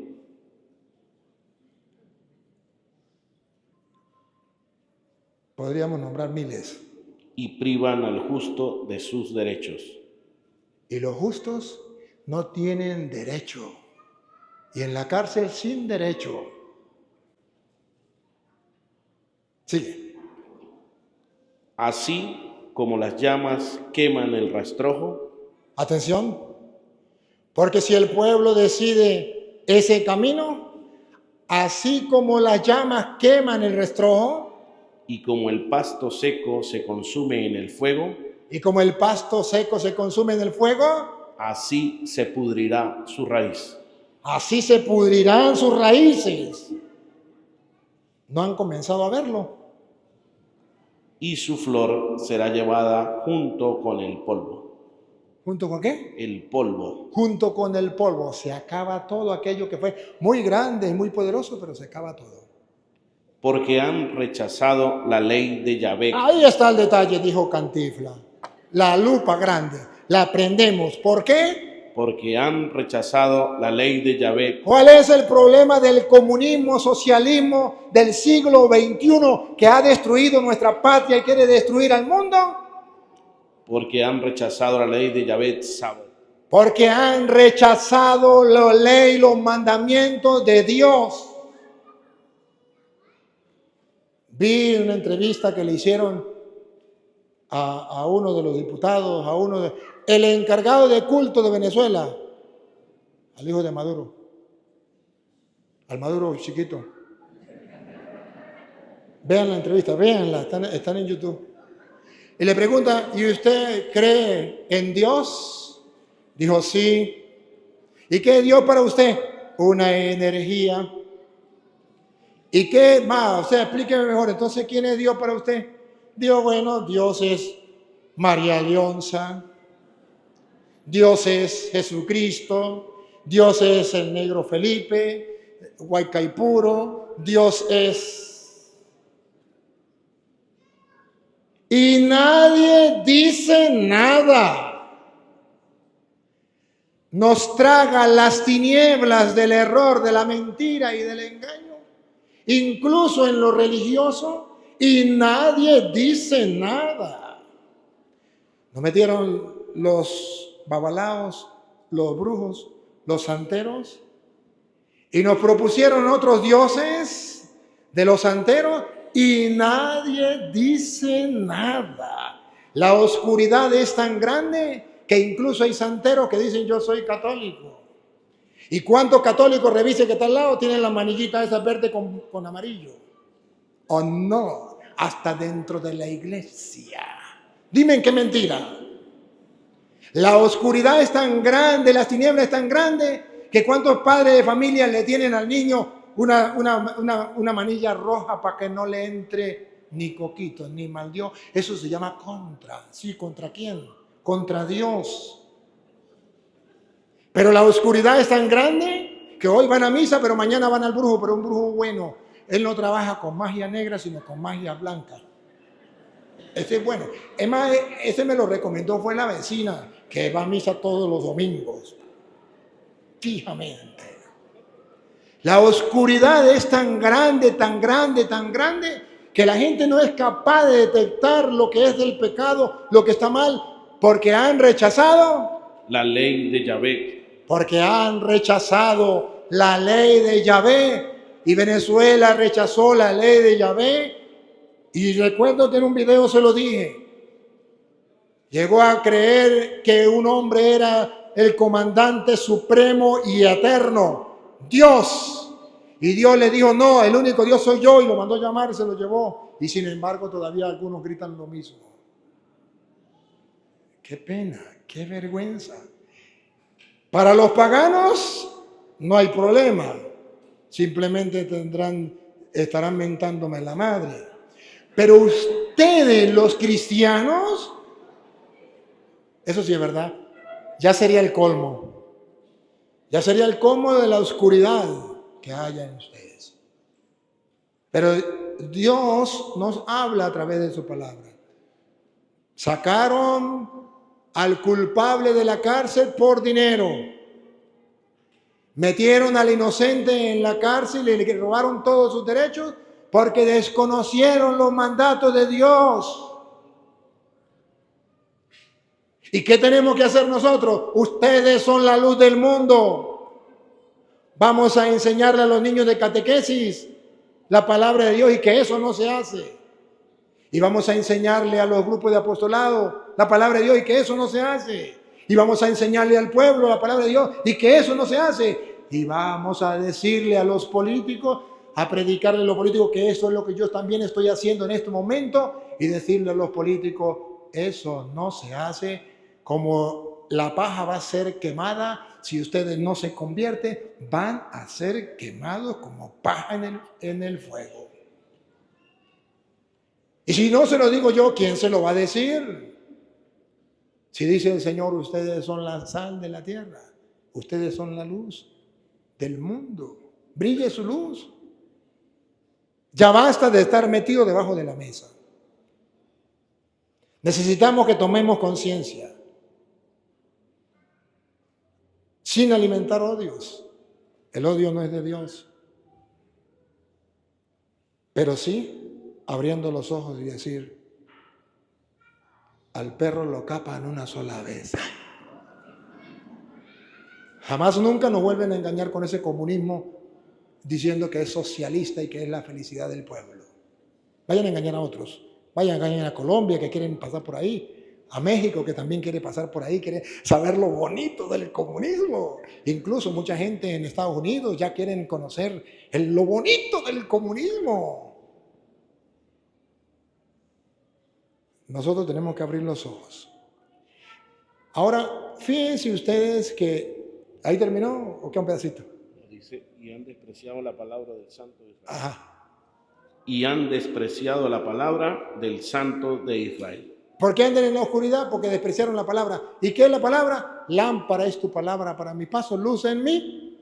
Podríamos nombrar miles. Y privan al justo de sus derechos. Y los justos no tienen derecho. Y en la cárcel sin derecho. Sigue. Así como las llamas queman el rastrojo. Atención. Porque si el pueblo decide ese camino, así como las llamas queman el rastrojo, Y como el pasto seco se consume en el fuego. y como el pasto seco se consume en el fuego, Así se pudrirá su raíz. así se pudrirán sus raíces. ¿No han comenzado a verlo? Y su flor será llevada junto con el polvo. ¿Junto con qué? El polvo. Junto con el polvo. Se acaba todo aquello que fue muy grande y muy poderoso, pero se acaba todo. Porque han rechazado la ley de Yahvé. Ahí está el detalle, dijo Cantinflas. La lupa grande. La prendemos. ¿Por qué? Porque han rechazado la ley de Yahvé. ¿Cuál es el problema del comunismo, socialismo del siglo XXI que ha destruido nuestra patria y quiere destruir al mundo? Porque han rechazado la ley de Yahvé Tzavot. Porque han rechazado la ley, los mandamientos de Dios. Vi una entrevista que le hicieron a uno de los diputados, el encargado de culto de Venezuela, al hijo de Maduro, al Maduro chiquito. Vean la entrevista, véanla, están en YouTube. Y le pregunta, ¿y usted cree en Dios? Dijo, sí. ¿Y qué es Dios para usted? Una energía. ¿Y qué más? O sea, explíqueme mejor. Entonces, ¿quién es Dios para usted? Dios, bueno, Dios es María Leonza. Dios es Jesucristo. Dios es el negro Felipe, Huaycaipuro. Dios es... Y nadie dice nada. Nos traga las tinieblas del error, de la mentira y del engaño. Incluso en lo religioso, y nadie dice nada. Nos metieron los babalaos, los brujos, los santeros, y nos propusieron otros dioses de los santeros, y nadie dice nada. La oscuridad es tan grande que incluso hay santeros que dicen yo soy católico. ¿Y cuántos católicos revise que está al lado tienen la manillita esa verde con amarillo? ¿O no? Hasta dentro de la iglesia. Dime qué mentira. La oscuridad es tan grande, las tinieblas es tan grande, que cuántos padres de familia le tienen al niño una manilla roja para que no le entre ni coquito, ni mal Dios. Eso se llama contra. ¿Sí? ¿Contra quién? Contra Dios. Pero la oscuridad es tan grande que hoy van a misa, pero mañana van al brujo, pero un brujo bueno. Él no trabaja con magia negra, sino con magia blanca. Ese es bueno. Es más, ese me lo recomendó, fue la vecina, que va a misa todos los domingos. Fijamente. La oscuridad es tan grande, tan grande, tan grande, que la gente no es capaz de detectar lo que es del pecado, lo que está mal, porque han rechazado la ley de Yahvé. Porque han rechazado la ley de Yahvé. Y Venezuela rechazó la ley de Yahvé. Y recuerdo que en un video se lo dije. Llegó a creer que un hombre era el comandante supremo y eterno, Dios. Y Dios le dijo, no, el único Dios soy yo, y lo mandó llamar y se lo llevó. Y sin embargo todavía algunos gritan lo mismo. Qué pena, qué vergüenza. Para los paganos no hay problema. Simplemente estarán mentándome la madre. Pero ustedes, los cristianos, eso sí es verdad, ya sería el colmo. Ya sería el colmo de la oscuridad que haya en ustedes. Pero Dios nos habla a través de su palabra. Sacaron al culpable de la cárcel por dinero. Metieron al inocente en la cárcel y le robaron todos sus derechos porque desconocieron los mandatos de Dios. ¿Y qué tenemos que hacer nosotros? Ustedes son la luz del mundo. Vamos a enseñarle a los niños de catequesis la palabra de Dios y que eso no se hace. Y vamos a enseñarle a los grupos de apostolado la palabra de Dios y que eso no se hace. Y vamos a enseñarle al pueblo la palabra de Dios y que eso no se hace. Y vamos a decirle a los políticos, a predicarle a los políticos que eso es lo que yo también estoy haciendo en este momento y decirle a los políticos, eso no se hace. Como la paja va a ser quemada, si ustedes no se convierten, van a ser quemados como paja en el fuego. Y si no se lo digo yo, ¿quién se lo va a decir? Si dice el Señor, ustedes son la sal de la tierra, ustedes son la luz del mundo, brille su luz. Ya basta de estar metido debajo de la mesa. Necesitamos que tomemos conciencia, sin alimentar odios. El odio no es de Dios, pero sí abriendo los ojos y decir, al perro lo capan una sola vez. Jamás nunca nos vuelven a engañar con ese comunismo diciendo que es socialista y que es la felicidad del pueblo. Vayan a engañar a otros. Vayan a engañar a Colombia que quieren pasar por ahí. A México que también quiere pasar por ahí, quiere saber lo bonito del comunismo. Incluso mucha gente en Estados Unidos ya quieren conocer lo bonito del comunismo. Nosotros tenemos que abrir los ojos. Ahora, fíjense ustedes que... ¿Ahí terminó o queda un pedacito? Dice, y han despreciado la palabra del Santo de Israel. Ajá. Y han despreciado la palabra del Santo de Israel. ¿Por qué andan en la oscuridad? Porque despreciaron la palabra. ¿Y qué es la palabra? Lámpara es tu palabra para mi paso, luz en mi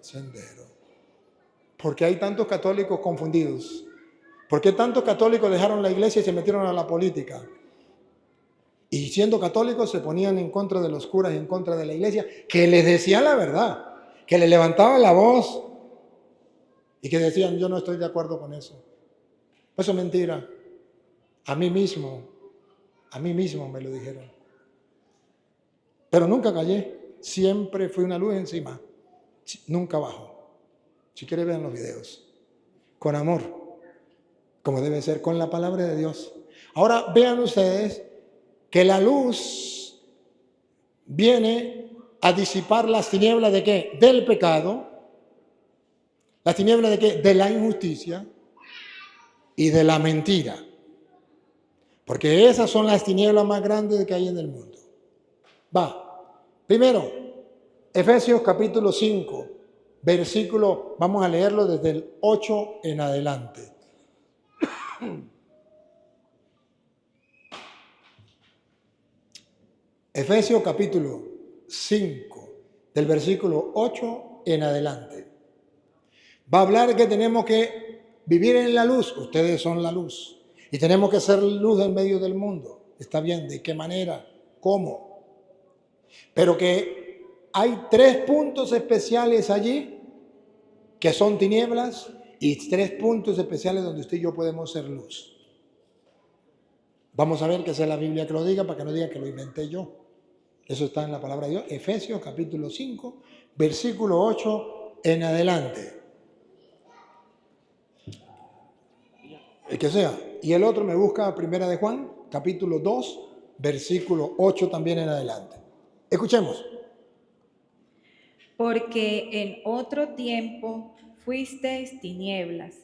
sendero. Porque hay tantos católicos confundidos. ¿Por qué tantos católicos dejaron la iglesia y se metieron a la política? Y siendo católicos se ponían en contra de los curas y en contra de la iglesia, que les decían la verdad, que le levantaban la voz y que decían, yo no estoy de acuerdo con eso. Eso es mentira. A mí mismo me lo dijeron. Pero nunca callé, siempre fui una luz encima, nunca bajo. Si quieren vean los videos, con amor, como debe ser, con la palabra de Dios. Ahora vean ustedes que la luz viene a disipar las tinieblas ¿de qué? Del pecado. ¿Las tinieblas de qué? De la injusticia y de la mentira. Porque esas son las tinieblas más grandes que hay en el mundo. Va. Primero, Efesios capítulo 5, versículo, vamos a leerlo desde el 8 en adelante. Efesios capítulo 5, del versículo 8 en adelante. Va a hablar que tenemos que vivir en la luz. Ustedes son la luz. Y tenemos que ser luz en medio del mundo. ¿Está bien? ¿De qué manera? ¿Cómo? Pero que hay 3 puntos especiales allí que son tinieblas y 3 puntos especiales donde usted y yo podemos ser luz. Vamos a ver que sea la Biblia que lo diga para que no diga que lo inventé yo. Eso está en la palabra de Dios. Efesios capítulo 5, versículo 8 en adelante. El que sea. Y el otro me busca Primera de Juan, capítulo 2, versículo 8 también en adelante. Escuchemos. Porque en otro tiempo fuisteis tinieblas.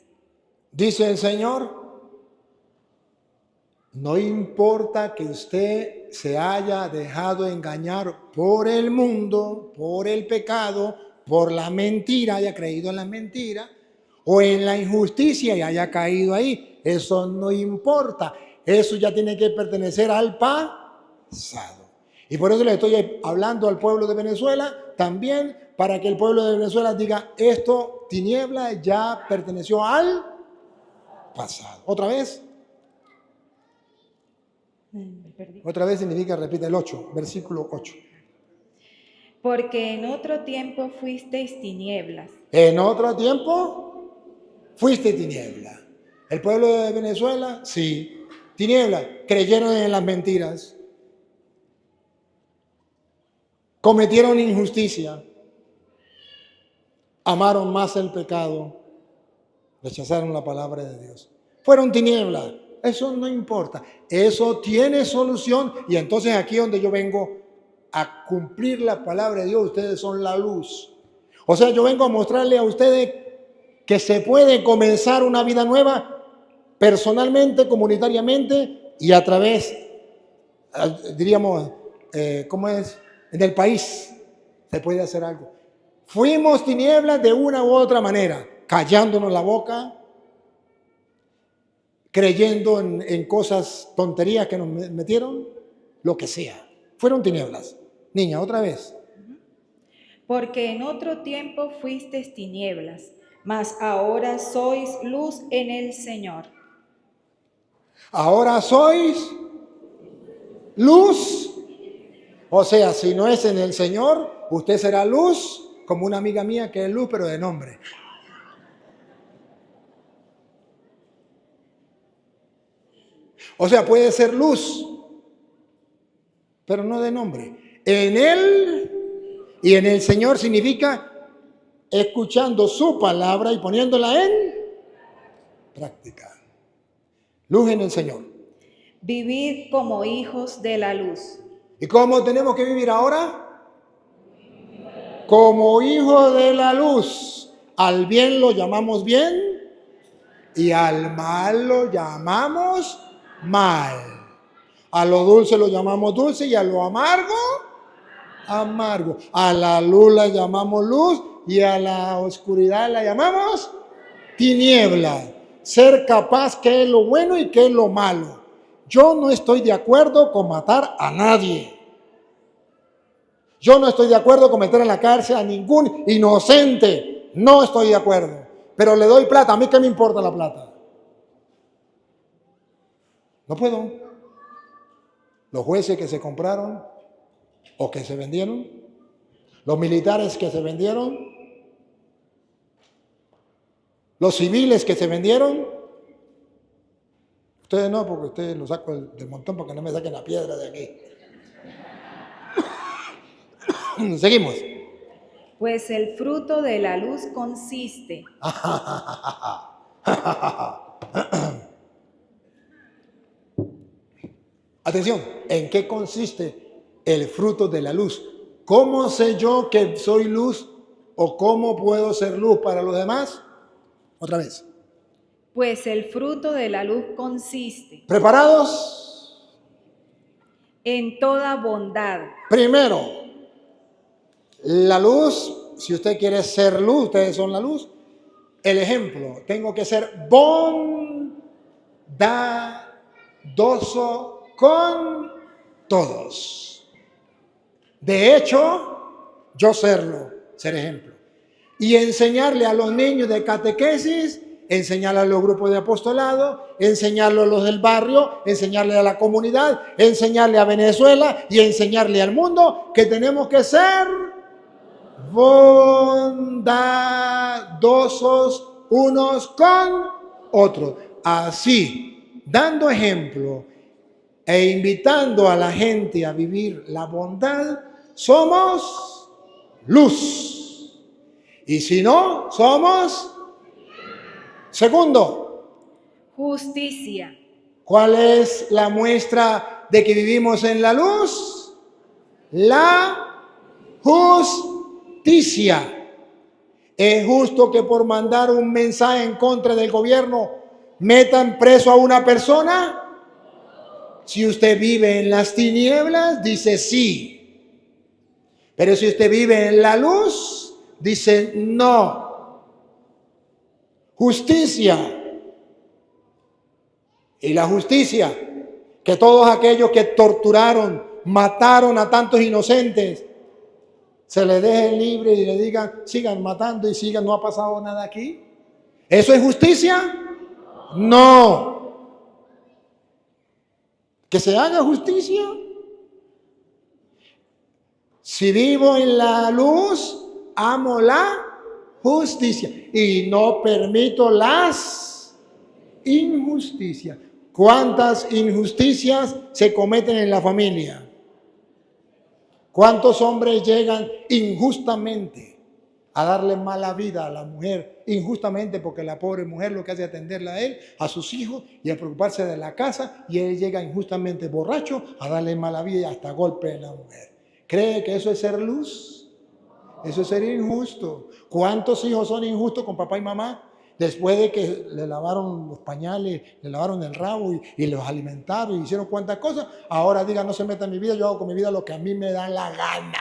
Dice el Señor, no importa que usted se haya dejado engañar por el mundo, por el pecado, por la mentira, haya creído en la mentira, o en la injusticia y haya caído ahí. Eso no importa. Eso ya tiene que pertenecer al pasado. Y por eso le estoy hablando al pueblo de Venezuela también, para que el pueblo de Venezuela diga, esto, tiniebla, ya perteneció al pasado. ¿Otra vez? Otra vez significa, repite el 8, versículo 8. Porque en otro tiempo fuisteis tinieblas. En otro tiempo fuiste tiniebla. El pueblo de Venezuela, sí. Tiniebla, creyeron en las mentiras. Cometieron injusticia. Amaron más el pecado. Rechazaron la palabra de Dios. Fueron tinieblas. Eso no importa. Eso tiene solución. Y entonces aquí donde yo vengo a cumplir la palabra de Dios, ustedes son la luz. O sea, yo vengo a mostrarle a ustedes que se puede comenzar una vida nueva personalmente, comunitariamente y a través, diríamos, ¿cómo es? En el país se puede hacer algo. Fuimos tinieblas de una u otra manera, callándonos la boca, creyendo en cosas, tonterías que nos metieron, lo que sea. Fueron tinieblas. Niña, otra vez. Porque en otro tiempo fuisteis tinieblas, mas ahora sois luz en el Señor. Ahora sois luz. O sea, si no es en el Señor, usted será luz, como una amiga mía que es luz, pero de nombre. O sea, puede ser luz, pero no de nombre. En Él y en el Señor significa escuchando su palabra y poniéndola en práctica. Luz en el Señor. Vivid como hijos de la luz. ¿Y cómo tenemos que vivir ahora? Como hijos de la luz. Al bien lo llamamos bien y al mal lo llamamos mal. A lo dulce lo llamamos dulce y a lo amargo, amargo. A la luz la llamamos luz y a la oscuridad la llamamos tiniebla. Ser capaz qué es lo bueno y qué es lo malo. Yo no estoy de acuerdo con matar a nadie. Yo no estoy de acuerdo con meter en la cárcel a ningún inocente. No estoy de acuerdo. Pero le doy plata. ¿A mí qué me importa la plata? No puedo. Los jueces que se compraron o que se vendieron, los militares que se vendieron, los civiles que se vendieron. Ustedes no, porque ustedes lo saco del montón para que no me saquen la piedra de aquí. Seguimos. Pues el fruto de la luz consiste. Atención, ¿en qué consiste el fruto de la luz? ¿Cómo sé yo que soy luz o cómo puedo ser luz para los demás? Otra vez. Pues el fruto de la luz consiste ¿Preparados? en toda bondad, Primero, la luz, si usted quiere ser luz, ustedes son la luz. El ejemplo, tengo que ser bondadoso con todos. De hecho, yo serlo, ser ejemplo. Y enseñarle a los niños de catequesis, enseñarle a los grupos de apostolado, enseñarle a los del barrio, enseñarle a la comunidad, enseñarle a Venezuela y enseñarle al mundo que tenemos que ser bondadosos unos con otros. Así, dando ejemplo e invitando a la gente a vivir la bondad, somos luz. Y si no, somos... Segundo, justicia, ¿cuál es la muestra de que vivimos en la luz? La justicia. ¿Es justo que por mandar un mensaje en contra del gobierno metan preso a una persona? Si usted vive en las tinieblas, dice sí. Pero si usted vive en la luz, dice no. Justicia. Y la justicia, que todos aquellos que torturaron, mataron a tantos inocentes, se les deje libre y le digan, sigan matando y sigan, no ha pasado nada aquí. ¿Eso es justicia? No. Que se haga justicia. Si vivo en la luz, amo la justicia y no permito las injusticias. ¿Cuántas injusticias se cometen en la familia? ¿Cuántos hombres llegan injustamente a darle mala vida a la mujer? Injustamente porque la pobre mujer lo que hace es atenderla a él, a sus hijos y a preocuparse de la casa, y él llega injustamente borracho a darle mala vida y hasta golpe a la mujer. ¿Cree que eso es ser luz? Eso es ser injusto. ¿Cuántos hijos son injustos con papá y mamá? Después de que le lavaron los pañales, le lavaron el rabo y los alimentaron y hicieron cuantas cosas, ahora diga, no se meta en mi vida, yo hago con mi vida lo que a mí me da la gana.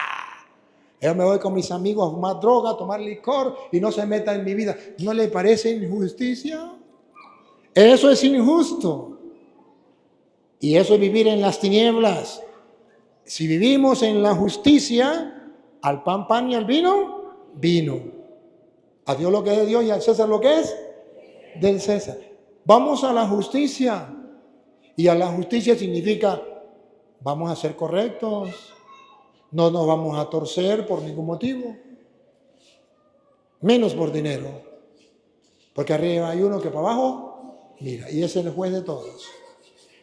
Yo me voy con mis amigos a fumar droga, a tomar licor y no se meta en mi vida. ¿No le parece injusticia? Eso es injusto. Y eso es vivir en las tinieblas. Si vivimos en la justicia, al pan, pan y al vino, vino. A Dios lo que es de Dios y al César lo que es del César. Vamos a la justicia. Y a la justicia significa, vamos a ser correctos. No nos vamos a torcer por ningún motivo. Menos por dinero. Porque arriba hay uno que para abajo, mira, y ese es el juez de todos.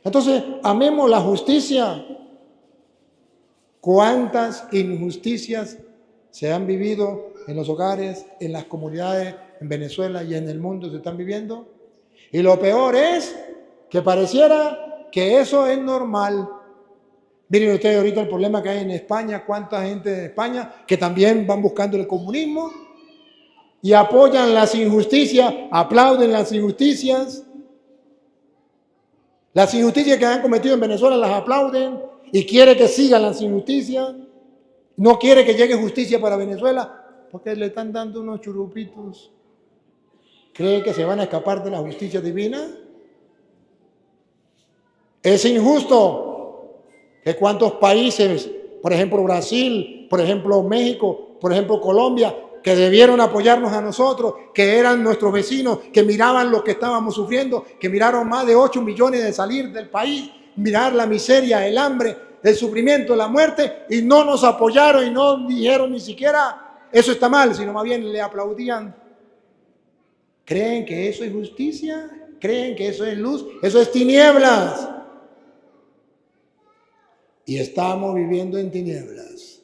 Entonces, amemos la justicia. ¿Cuántas injusticias se han vivido en los hogares, en las comunidades, en Venezuela y en el mundo se están viviendo? Y lo peor es que pareciera que eso es normal. Miren ustedes ahorita el problema que hay en España, cuánta gente de España que también van buscando el comunismo y apoyan las injusticias, aplauden las injusticias. Las injusticias que han cometido en Venezuela las aplauden y quiere que sigan las injusticias. No quiere que llegue justicia para Venezuela porque le están dando unos churupitos. ¿Cree que se van a escapar de la justicia divina? Es injusto que cuántos países, por ejemplo Brasil, por ejemplo México, por ejemplo Colombia, que debieron apoyarnos a nosotros, que eran nuestros vecinos, que miraban lo que estábamos sufriendo, que miraron más de 8 millones de salir del país, mirar la miseria, el hambre, el sufrimiento, la muerte, y no nos apoyaron y no dijeron ni siquiera eso está mal, sino más bien le aplaudían. ¿Creen que eso es justicia? ¿Creen que eso es luz? Eso es tinieblas. Y estamos viviendo en tinieblas.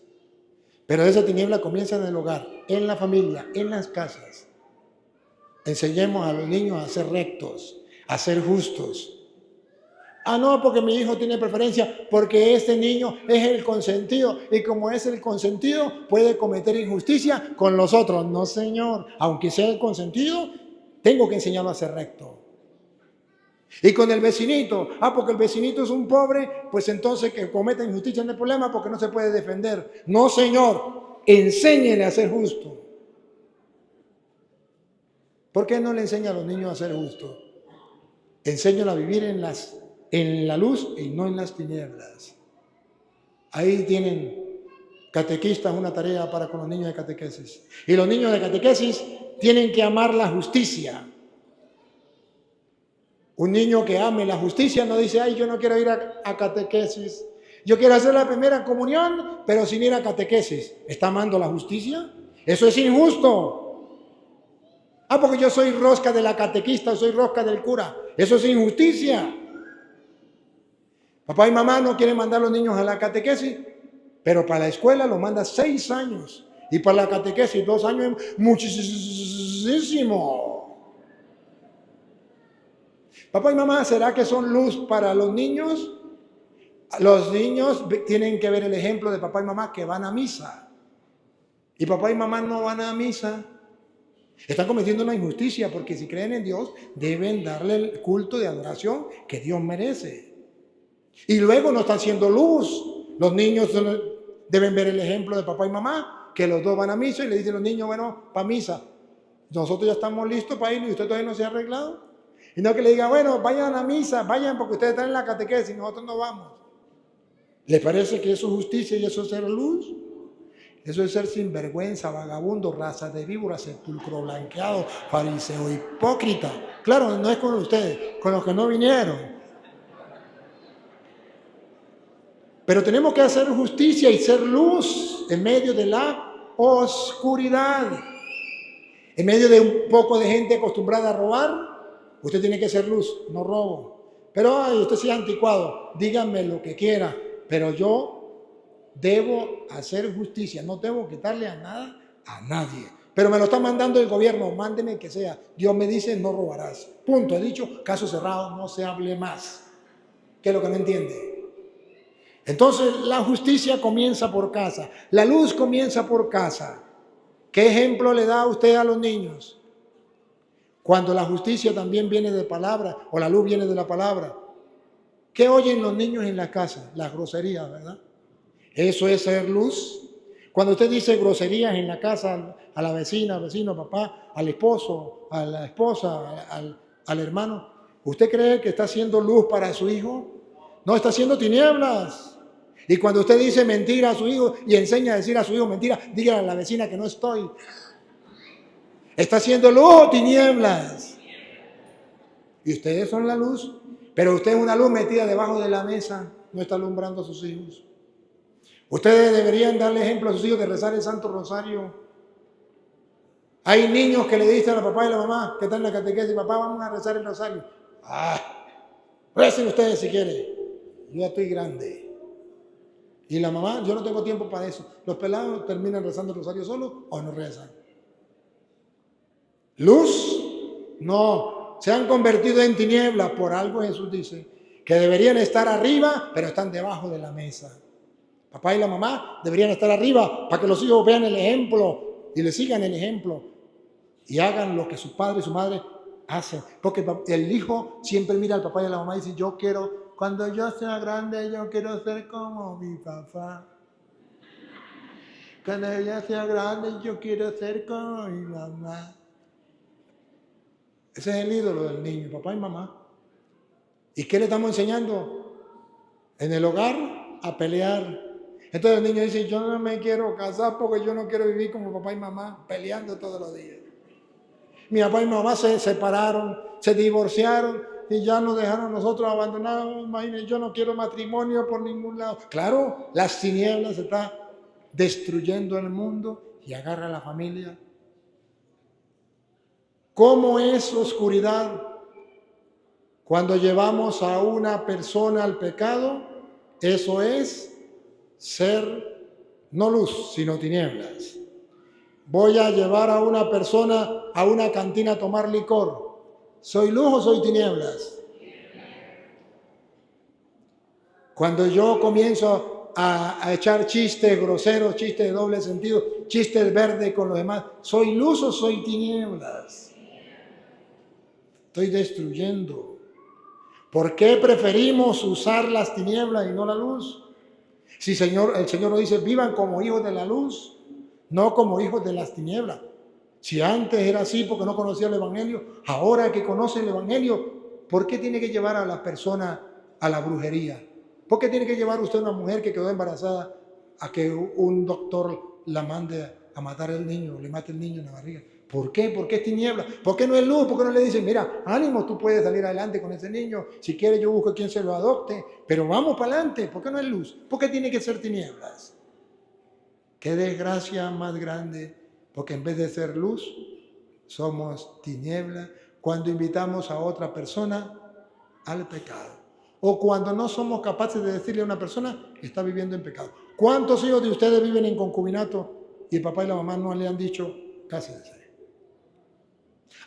Pero esa tiniebla comienza en el hogar, en la familia, en las casas. Enseñemos a los niños a ser rectos, a ser justos. Ah, no, porque mi hijo tiene preferencia, porque este niño es el consentido. Y como es el consentido, puede cometer injusticia con los otros. No, señor. Aunque sea el consentido, tengo que enseñarlo a ser recto. Y con el vecinito. Ah, porque el vecinito es un pobre, pues entonces que cometa injusticia no hay problema porque no se puede defender. No, señor. Enséñele a ser justo. ¿Por qué no le enseña a los niños a ser justos? Enséñalo a vivir en la luz y no en las tinieblas. Ahí tienen catequistas una tarea para con los niños de catequesis. Y los niños de catequesis tienen que amar la justicia. Un niño que ame la justicia no dice, ay, yo no quiero ir a catequesis. Yo quiero hacer la primera comunión, pero sin ir a catequesis. ¿Está amando la justicia? Eso es injusto. Ah, porque yo soy rosca de la catequista, soy rosca del cura. Eso es injusticia. Papá y mamá no quieren mandar a los niños a la catequesis, pero para la escuela lo manda 6 años. Y para la catequesis 2 años es muchísimo. Papá y mamá, ¿será que son luz para los niños? Los niños tienen que ver el ejemplo de papá y mamá que van a misa. Y papá y mamá no van a misa. Están cometiendo una injusticia porque si creen en Dios deben darle el culto de adoración que Dios merece. Y luego no están haciendo luz. Los niños deben ver el ejemplo de papá y mamá, que los dos van a misa y le dicen a los niños, bueno, para misa. Nosotros ya estamos listos para ir y usted todavía no se ha arreglado. Y no que le diga, bueno, vayan a misa, vayan porque ustedes están en la catequesis y nosotros no vamos. ¿Le parece que eso es justicia y eso es ser luz? Eso es ser sinvergüenza, vagabundo, raza de víbora, sepulcro blanqueado, fariseo, hipócrita. Claro, no es con ustedes, con los que no vinieron. Pero tenemos que hacer justicia y ser luz en medio de la oscuridad. En medio de un poco de gente acostumbrada a robar, usted tiene que ser luz, no robo. Pero ay, usted sí es anticuado, díganme lo que quiera, pero yo debo hacer justicia, no debo quitarle a nada a nadie. Pero me lo está mandando el gobierno, mándeme que sea. Dios me dice, no robarás. Punto, he dicho, caso cerrado, no se hable más. ¿Qué es lo que no entiende? Entonces, la justicia comienza por casa, la luz comienza por casa. ¿Qué ejemplo le da usted a los niños? Cuando la justicia también viene de palabra, o la luz viene de la palabra. ¿Qué oyen los niños en la casa? Las groserías, ¿verdad? Eso es ser luz. Cuando usted dice groserías en la casa a la vecina, al vecino, papá, al esposo, a la esposa, al hermano, ¿usted cree que está haciendo luz para su hijo? No, está haciendo tinieblas. Y cuando usted dice mentira a su hijo y enseña a decir a su hijo mentira, dígale a la vecina que no estoy. Está haciendo luz o tinieblas. Y ustedes son la luz, pero usted es una luz metida debajo de la mesa, no está alumbrando a sus hijos. Ustedes deberían darle ejemplo a sus hijos de rezar el Santo Rosario. Hay niños que le dicen a papá y a la mamá que están en la catequesis, papá, vamos a rezar el Rosario. Recen ustedes si quieren. Yo ya estoy grande. Y la mamá, yo no tengo tiempo para eso. Los pelados terminan rezando el Rosario solo o no rezan. Luz, no. Se han convertido en tinieblas. Por algo Jesús dice que deberían estar arriba, pero están debajo de la mesa. Papá y la mamá deberían estar arriba para que los hijos vean el ejemplo y le sigan el ejemplo y hagan lo que su padre y su madre hacen. Porque el hijo siempre mira al papá y a la mamá y dice, yo quiero, cuando yo sea grande, yo quiero ser como mi papá. Cuando ella sea grande, yo quiero ser como mi mamá. Ese es el ídolo del niño, papá y mamá. ¿Y qué le estamos enseñando? En el hogar, a pelear. Entonces el niño dice, yo no me quiero casar porque yo no quiero vivir como papá y mamá, peleando todos los días. Mi papá y mi mamá se separaron, se divorciaron y ya nos dejaron a nosotros abandonados. Imagínense, yo no quiero matrimonio por ningún lado. Claro, las tinieblas están destruyendo el mundo y agarra a la familia. ¿Cómo es oscuridad? Cuando llevamos a una persona al pecado, eso es ser no luz, sino tinieblas. Voy a llevar a una persona a una cantina a tomar licor. ¿Soy luz o soy tinieblas? Cuando yo comienzo a echar chistes groseros, chistes de doble sentido, chistes verdes con los demás, ¿soy luz o soy tinieblas? Estoy destruyendo. ¿Por qué preferimos usar las tinieblas y no la luz? Si el Señor nos dice, vivan como hijos de la luz, no como hijos de las tinieblas. Si antes era así porque no conocía el Evangelio, ahora que conoce el Evangelio, ¿por qué tiene que llevar a la persona a la brujería? ¿Por qué tiene que llevar usted a una mujer que quedó embarazada a que un doctor la mande a matar al niño, le mate el niño en la barriga? ¿Por qué? ¿Por qué es tiniebla? ¿Por qué no es luz? ¿Por qué no le dicen, mira, ánimo, tú puedes salir adelante con ese niño? Si quieres yo busco quien se lo adopte, pero vamos para adelante. ¿Por qué no es luz? ¿Por qué tiene que ser tinieblas? Qué desgracia más grande, porque en vez de ser luz, somos tinieblas cuando invitamos a otra persona al pecado. O cuando no somos capaces de decirle a una persona que está viviendo en pecado. ¿Cuántos hijos de ustedes viven en concubinato y el papá y la mamá no le han dicho, cásese?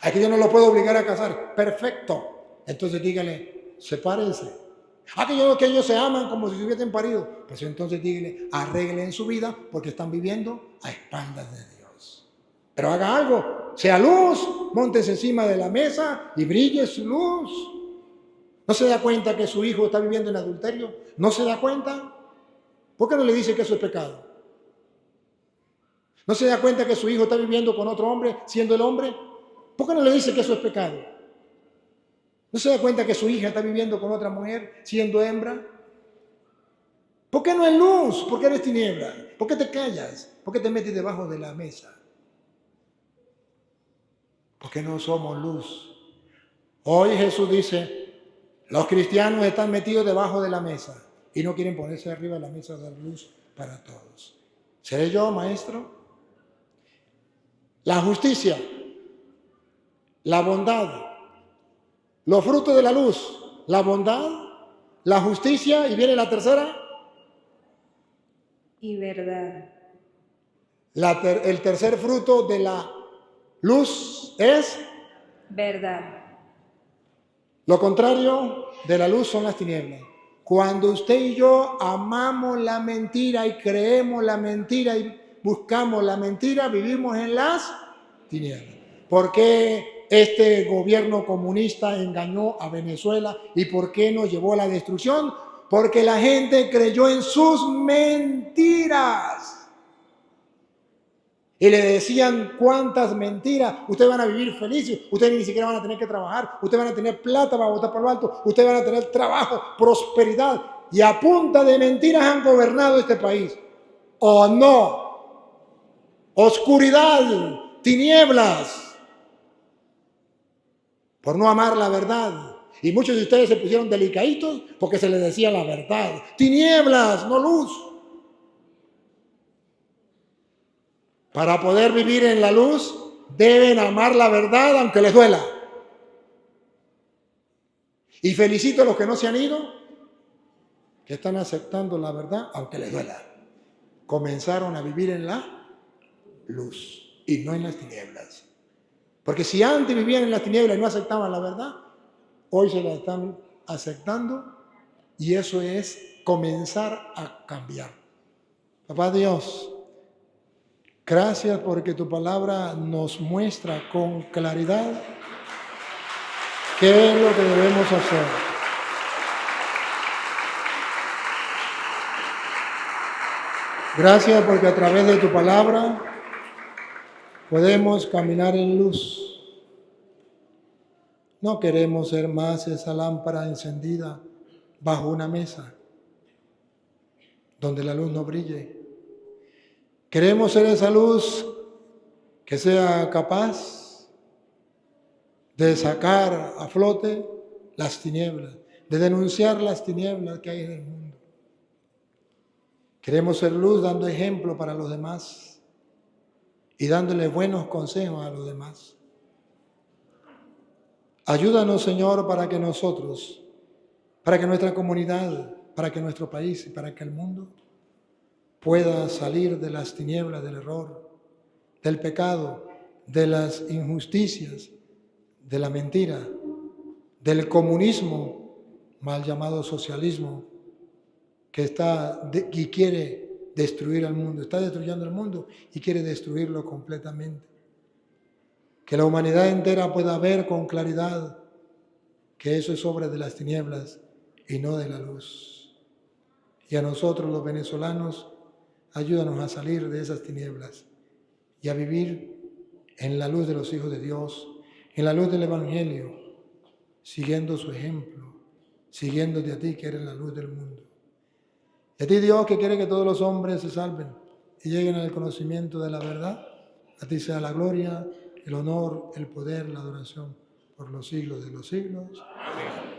Aquí yo no lo puedo obligar a casar. Perfecto. Entonces dígale, sepárense. Que ellos se aman como si se hubiesen parido. Pues entonces dígale, arreglen su vida porque están viviendo a espaldas de Dios. Pero haga algo. sea luz, móntese encima de la mesa y brille su luz. ¿No se da cuenta que su hijo está viviendo en adulterio? ¿No se da cuenta? ¿Por qué no le dice que eso es pecado? ¿No se da cuenta que su hijo está viviendo con otro hombre, siendo el hombre? ¿Por qué no le dice que eso es pecado? ¿No se da cuenta que su hija está viviendo con otra mujer, siendo hembra? ¿Por qué no es luz? ¿Por qué eres tiniebla? ¿Por qué te callas? ¿Por qué te metes debajo de la mesa? Porque no somos luz. Hoy Jesús dice, los cristianos están metidos debajo de la mesa y no quieren ponerse arriba de la mesa de la luz para todos. ¿Seré yo, maestro? La justicia, la bondad, los frutos de la luz, la bondad, la justicia, y viene la tercera. Y verdad. El tercer fruto de la luz es Verdad. lo contrario de la luz son las tinieblas. Cuando usted y yo amamos la mentira y creemos la mentira y buscamos la mentira, vivimos en las tinieblas. ¿Por qué este gobierno comunista engañó a Venezuela y por qué nos llevó a la destrucción? Porque la gente creyó en sus mentiras. Y le decían cuántas mentiras, ustedes van a vivir felices, ustedes ni siquiera van a tener que trabajar, ustedes van a tener plata para botar por lo alto, ustedes van a tener trabajo, prosperidad. Y a punta de mentiras han gobernado este país. ¿O no? Oscuridad, tinieblas, por no amar la verdad. Y muchos de ustedes se pusieron delicaditos porque se les decía la verdad. Tinieblas, no luz. Para poder vivir en la luz, deben amar la verdad aunque les duela. Y felicito a los que no se han ido, que están aceptando la verdad aunque les duela. Comenzaron a vivir en la luz y no en las tinieblas. Porque si antes vivían en las tinieblas y no aceptaban la verdad, hoy se la están aceptando y eso es comenzar a cambiar. Papá Dios, gracias porque tu palabra nos muestra con claridad qué es lo que debemos hacer. Gracias porque a través de tu palabra podemos caminar en luz. No queremos ser más esa lámpara encendida bajo una mesa donde la luz no brille. Queremos ser esa luz que sea capaz de sacar a flote las tinieblas, de denunciar las tinieblas que hay en el mundo. Queremos ser luz dando ejemplo para los demás y dándole buenos consejos a los demás. Ayúdanos, Señor, para que nosotros, para que nuestra comunidad, para que nuestro país y para que el mundo pueda salir de las tinieblas del error, del pecado, de las injusticias, de la mentira, del comunismo, mal llamado socialismo, que y quiere destruir al mundo, está destruyendo el mundo y quiere destruirlo completamente. Que la humanidad entera pueda ver con claridad que eso es obra de las tinieblas y no de la luz. Y a nosotros los venezolanos, ayúdanos a salir de esas tinieblas y a vivir en la luz de los hijos de Dios, en la luz del Evangelio, siguiendo su ejemplo, siguiéndote a ti que eres la luz del mundo. Y a ti, Dios, que quiere que todos los hombres se salven y lleguen al conocimiento de la verdad, a ti sea la gloria, el honor, el poder, la adoración por los siglos de los siglos. Amén.